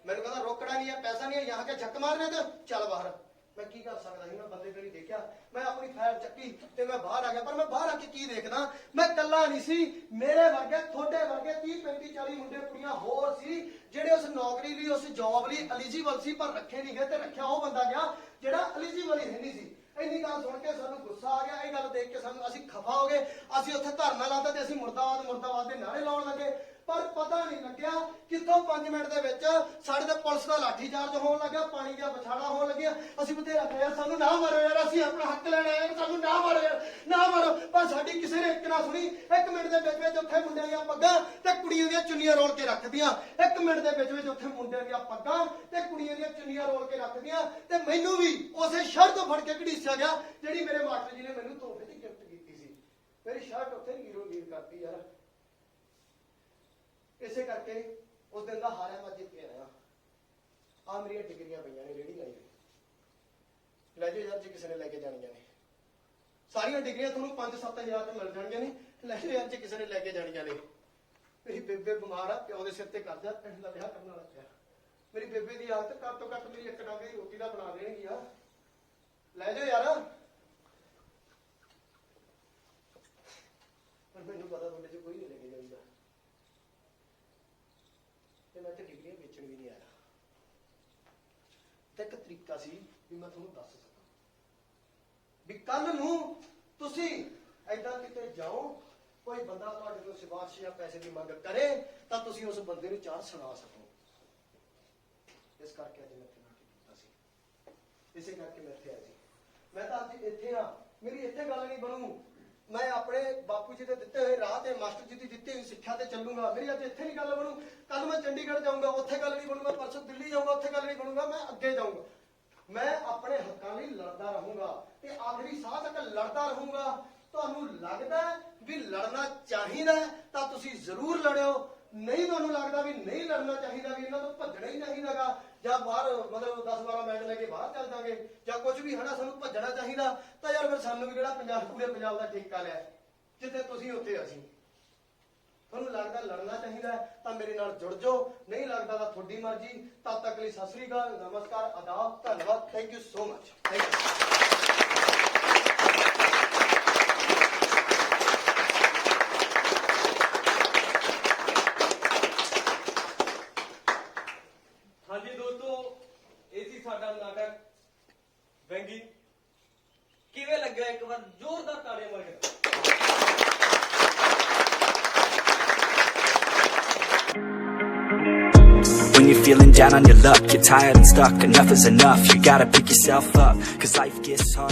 मैनूं कहंदा रोकड़ा नहीं है, पैसा नहीं है, यहाँ के झक मारने ते चल बाहर। ਮੈਂ ਕੀ ਕਰ ਸਕਦਾ ਸੀ? ਮੈਂ ਬੰਦੇ ਕੋਲ ਹੀ ਦੇਖਿਆ, ਮੈਂ ਆਪਣੀ ਫਾਈਲ ਚੱਕੀ ਤੇ ਮੈਂ ਬਾਹਰ ਆ ਗਿਆ। ਪਰ ਮੈਂ ਬਾਹਰ ਆ ਕੇ ਕੀ ਦੇਖਦਾ, ਮੈਂ ਇਕੱਲਾ ਨਹੀਂ ਸੀ, ਮੇਰੇ ਵਰਗੇ ਤੁਹਾਡੇ ਵਰਗੇ 30 35 40 ਮੁੰਡੇ ਕੁੜੀਆਂ ਹੋਰ ਸੀ ਜਿਹੜੇ ਉਸ ਨੌਕਰੀ ਲਈ ਉਸ ਜੌਬ ਲਈ ਐਲੀਜੀਬਲ ਸੀ ਪਰ ਰੱਖੇ ਨਹੀਂ ਗਏ। ਤੇ ਰੱਖਿਆ ਉਹ ਬੰਦਾ ਗਿਆ ਜਿਹੜਾ ਐਲੀਜੀਬਲ ਹੀ ਨਹੀਂ ਸੀ। ਇੰਨੀ ਗੱਲ ਸੁਣ ਕੇ ਸਾਨੂੰ ਗੁੱਸਾ ਆ ਗਿਆ। ਇਹ ਗੱਲ ਦੇਖ ਕੇ ਸਾਨੂੰ ਅਸੀਂ ਖਫਾ ਹੋ ਗਏ। ਅਸੀਂ ਉੱਥੇ ਧਰਨਾ ਲਾਤਾ ਤੇ ਅਸੀਂ ਮੁਰਦਾਬਾਦ ਮੁਰਦਾਬਾਦ ਦੇ ਨਾਅਰੇ ਲਾਉਣ ਲੱਗੇ। ਪਰ ਪਤਾ ਨਹੀਂ ਲੱਗਿਆ ਕਿੱਥੋਂ 5 ਮਿੰਟ ਦੇ ਵਿੱਚ ਸਾਡੇ ਤੇ ਪੁਲਿਸ ਦਾ ਲਾਠੀ ਚਾਰਜ ਹੋਣ ਲੱਗਾ, ਪਾਣੀ ਦੀਆਂ ਬਛਾੜਾ ਹੋਣ ਲੱਗੀਆਂ। ਅਸੀਂ ਬਥੇਰਾ ਕਿਹਾ ਯਾਰ ਸਾਨੂੰ ਨਾ ਮਾਰੋ ਯਾਰ, ਅਸੀਂ ਆਪਣਾ ਹੱਕ ਲੈਣਾ ਹੈ, ਸਾਨੂੰ ਨਾ ਮਾਰੋ ਯਾਰ, ਨਾ ਮਾਰੋ। ਪਰ ਸਾਡੀ ਕਿਸੇ ਨੇ ਇੱਕ ਨਾ ਸੁਣੀ। 1 ਮਿੰਟ ਦੇ ਵਿੱਚ ਵਿੱਚ ਉੱਥੇ ਮੁੰਡਿਆਂ ਦੀਆਂ ਪੱਗਾਂ ਤੇ ਕੁੜੀਆਂ ਦੀਆਂ ਚੁੰਨੀਆਂ ਰੋਲ ਕੇ ਰੱਖਦੀਆਂ। 1 ਮਿੰਟ ਦੇ ਵਿੱਚ ਵਿੱਚ ਉੱਥੇ ਮੁੰਡਿਆਂ ਦੀਆਂ ਪੱਗਾਂ ਤੇ ਕੁੜੀਆਂ ਦੀਆਂ ਚੁੰਨੀਆਂ ਰੋਲ ਕੇ ਰੱਖਦੀਆਂ। ਤੇ ਮੈਨੂੰ ਵੀ ਉਸੇ ਸ਼ਰਟ ਤੋਂ ਫੜ ਕੇ ਘੜੀਸਿਆ ਗਿਆ ਜਿਹੜੀ ਮੇਰੇ ਮਾਸਟਰ ਜੀ ਨੇ ਮੈਨੂੰ ਤੋਹਫੇ ਦੀ ਗਿਫਟ ਕੀਤੀ ਸੀ। ਮੇਰੀ ਸ਼ਰਟ ਉੱਥੇ ਹੀਰੋ ਹੀਰ ਕਰਤੀ ਯਾਰ। ਇਸੇ ਕਰਕੇ ਉਸ ਦਿਨ ਦਾ ਹਾਰਿਆ ਮੈਂ ਜਿੱਤ ਕੇ ਆਇਆ। ਆ ਮੇਰੀਆਂ ਡਿਗਰੀਆਂ ਪਈਆਂ ਨੇ ਰੇੜੀ ਲਾਈ ਲੈ ਜਾਓ ਯਾਰ, ਜੇ ਕਿਸੇ ਨੇ ਲੈ ਕੇ ਜਾਣੀਆਂ ਨੇ। ਸਾਰੀਆਂ ਡਿਗਰੀਆਂ ਤੁਹਾਨੂੰ 5-7 ਹਜ਼ਾਰ ਤੇ ਮਿਲ ਜਾਣਗੀਆਂ ਨੇ। ਲੈ ਜਾਓ ਯਾਰ, ਜੇ ਕਿਸੇ ਨੇ ਲੈ ਕੇ ਜਾਣੀਆਂ ਨੇ। ਮੇਰੀ ਬੇਬੇ ਬਿਮਾਰ ਆ, ਪਿਓ ਦੇ ਸਿਰ ਤੇ ਕਰਜ਼ਾ, ਪਿੰਡ ਦਾ ਵਿਆਹ ਕਰਨ ਵਾਲਾ ਪਿਆ। ਮੇਰੀ ਬੇਬੇ ਦੀ ਹਾਲਤ ਘੱਟ ਤੋਂ ਘੱਟ ਮੇਰੀ 1 ਡਾਂਗੇ ਦੀ ਰੋਟੀ ਦਾ ਬਣਾ ਦੇਣਗੀ ਆ। ਲੈ ਜਾਓ ਯਾਰ। ਪਰ ਮੈਨੂੰ ਪਤਾ ਤੁਹਾਡੇ ਚ ਕੋਈ ਨਹੀਂ ਲੈ ਕੇ ਜਾਊਗਾ ਤੇ ਮੈਂ ਤੇ ਡਿਗਰੀਆਂ ਵੇਚਣ ਵੀ ਨਹੀਂ ਆਇਆ। ਤੇ ਇੱਕ ਤਰੀਕਾ ਸੀ ਵੀ ਮੈਂ ਤੁਹਾਨੂੰ ਦੱਸ ਸਕਾਂ ਵੀ ਕੱਲ ਨੂੰ ਤੁਸੀਂ ਏਦਾਂ ਕਿਤੇ ਜਾਓ, ਕੋਈ ਬੰਦਾ ਤੁਹਾਡੇ ਤੋਂ ਸਿਫਾਰਿਸ਼ ਜਾਂ ਪੈਸੇ ਦੀ ਮੰਗ ਕਰੇ ਤਾਂ ਤੁਸੀਂ ਉਸ ਬੰਦੇ ਨੂੰ 4 ਸੁਣਾ ਸਕੋ। ਇਸ ਕਰਕੇ ਅੱਜ ਮੈਂ ਇੱਥੇ ਨਾਟਕ ਕੀਤਾ ਸੀ। ਇਸੇ ਕਰਕੇ ਮੈਂ ਇੱਥੇ ਆਇਆ ਸੀ। ਮੈਂ ਤਾਂ ਅੱਜ ਇੱਥੇ ਆ, ਮੇਰੀ ਇੱਥੇ ਗੱਲ ਨਹੀਂ ਬਣੂ। ਮੈਂ ਆਪਣੇ ਬਾਪੂ ਜੀ ਦੇ ਦਿੱਤੇ ਹੋਏ ਰਾਹ ਤੇ ਮਾਸਟਰ ਜੀ ਦੀ ਦਿੱਤੀ ਹੋਈ ਸਿੱਖਿਆ ਤੇ ਚੱਲੂਗਾ। ਮੇਰੀ ਅੱਜ ਇੱਥੇ ਨਹੀਂ ਗੱਲ ਬਣੂ। ਕੱਲ ਮੈਂ ਚੰਡੀਗੜ੍ਹ ਜਾਊਂਗਾ, ਉੱਥੇ ਗੱਲ ਨਹੀਂ ਬਣੂਗਾ। ਪਰਸੋਂ ਦਿੱਲੀ ਜਾਊਂਗਾ, ਉੱਥੇ ਗੱਲ ਨਹੀਂ ਬਣੂਗਾ। ਮੈਂ ਅੱਗੇ ਜਾਊਂਗਾ। ਮੈਂ ਆਪਣੇ ਹੱਕਾਂ ਲਈ ਲੜਦਾ ਰਹੂੰਗਾ ਤੇ ਆਖਰੀ ਸਾਹ ਤੱਕ ਲੜਦਾ ਰਹੂੰਗਾ। ਤੁਹਾਨੂੰ ਲੱਗਦਾ ਵੀ ਲੜਨਾ ਚਾਹੀਦਾ ਤਾਂ ਤੁਸੀਂ ਜ਼ਰੂਰ ਲੜਿਓ। ਨਹੀਂ ਤੁਹਾਨੂੰ ਲੱਗਦਾ ਵੀ ਨਹੀਂ ਲੜਨਾ ਚਾਹੀਦਾ, ਵੀ ਇਹਨਾਂ ਤੋਂ ਭੱਜਣਾ ਹੀ ਚਾਹੀਦਾਗਾ, ਜਾਂ ਬਾਹਰ ਮਤਲਬ 10-12 ਮੈਚ ਲੈ ਕੇ ਬਾਹਰ ਚੱਲ ਜਾਗੇ ਜਾਂ ਕੁਝ ਵੀ ਹਨਾ, ਸਾਨੂੰ ਭੱਜਣਾ ਚਾਹੀਦਾ, ਤਾਂ ਯਾਰ ਫਿਰ ਸਾਨੂੰ ਵੀ ਜਿਹੜਾ ਪੂਰੇ ਪੰਜਾਬ ਦਾ ਠੇਕਾ ਲਿਆ, ਜਿੱਥੇ ਤੁਸੀਂ ਉੱਥੇ ਅਸੀਂ। ਤੁਹਾਨੂੰ ਲੱਗਦਾ ਲੜਨਾ ਚਾਹੀਦਾ ਤਾਂ ਮੇਰੇ ਨਾਲ ਜੁੜ ਜਾਓ, ਨਹੀਂ ਲੱਗਦਾ ਤਾਂ ਤੁਹਾਡੀ ਮਰਜ਼ੀ। ਤਦ ਤੱਕ ਲਈ ਸਤਿ ਸ੍ਰੀ ਅਕਾਲ, ਨਮਸਕਾਰ, ਆਦਾਬ, ਧੰਨਵਾਦ। Thank you so much. Thank you. ਹਾਂਜੀ ਦੋਸਤੋ, ਇਹ ਸੀ ਸਾਡਾ ਨਾਟਕ ਵੈਂਗੀ। ਕਿਵੇਂ ਲੱਗਿਆ? ਇੱਕ ਵਾਰ ਜ਼ੋਰਦਾਰ ਤਾੜੀਆਂ ਮਾਰ ਕੇ। When you're feeling down on your luck, you're tired and stuck, enough is enough, you gotta pick yourself up, cause life gets hard.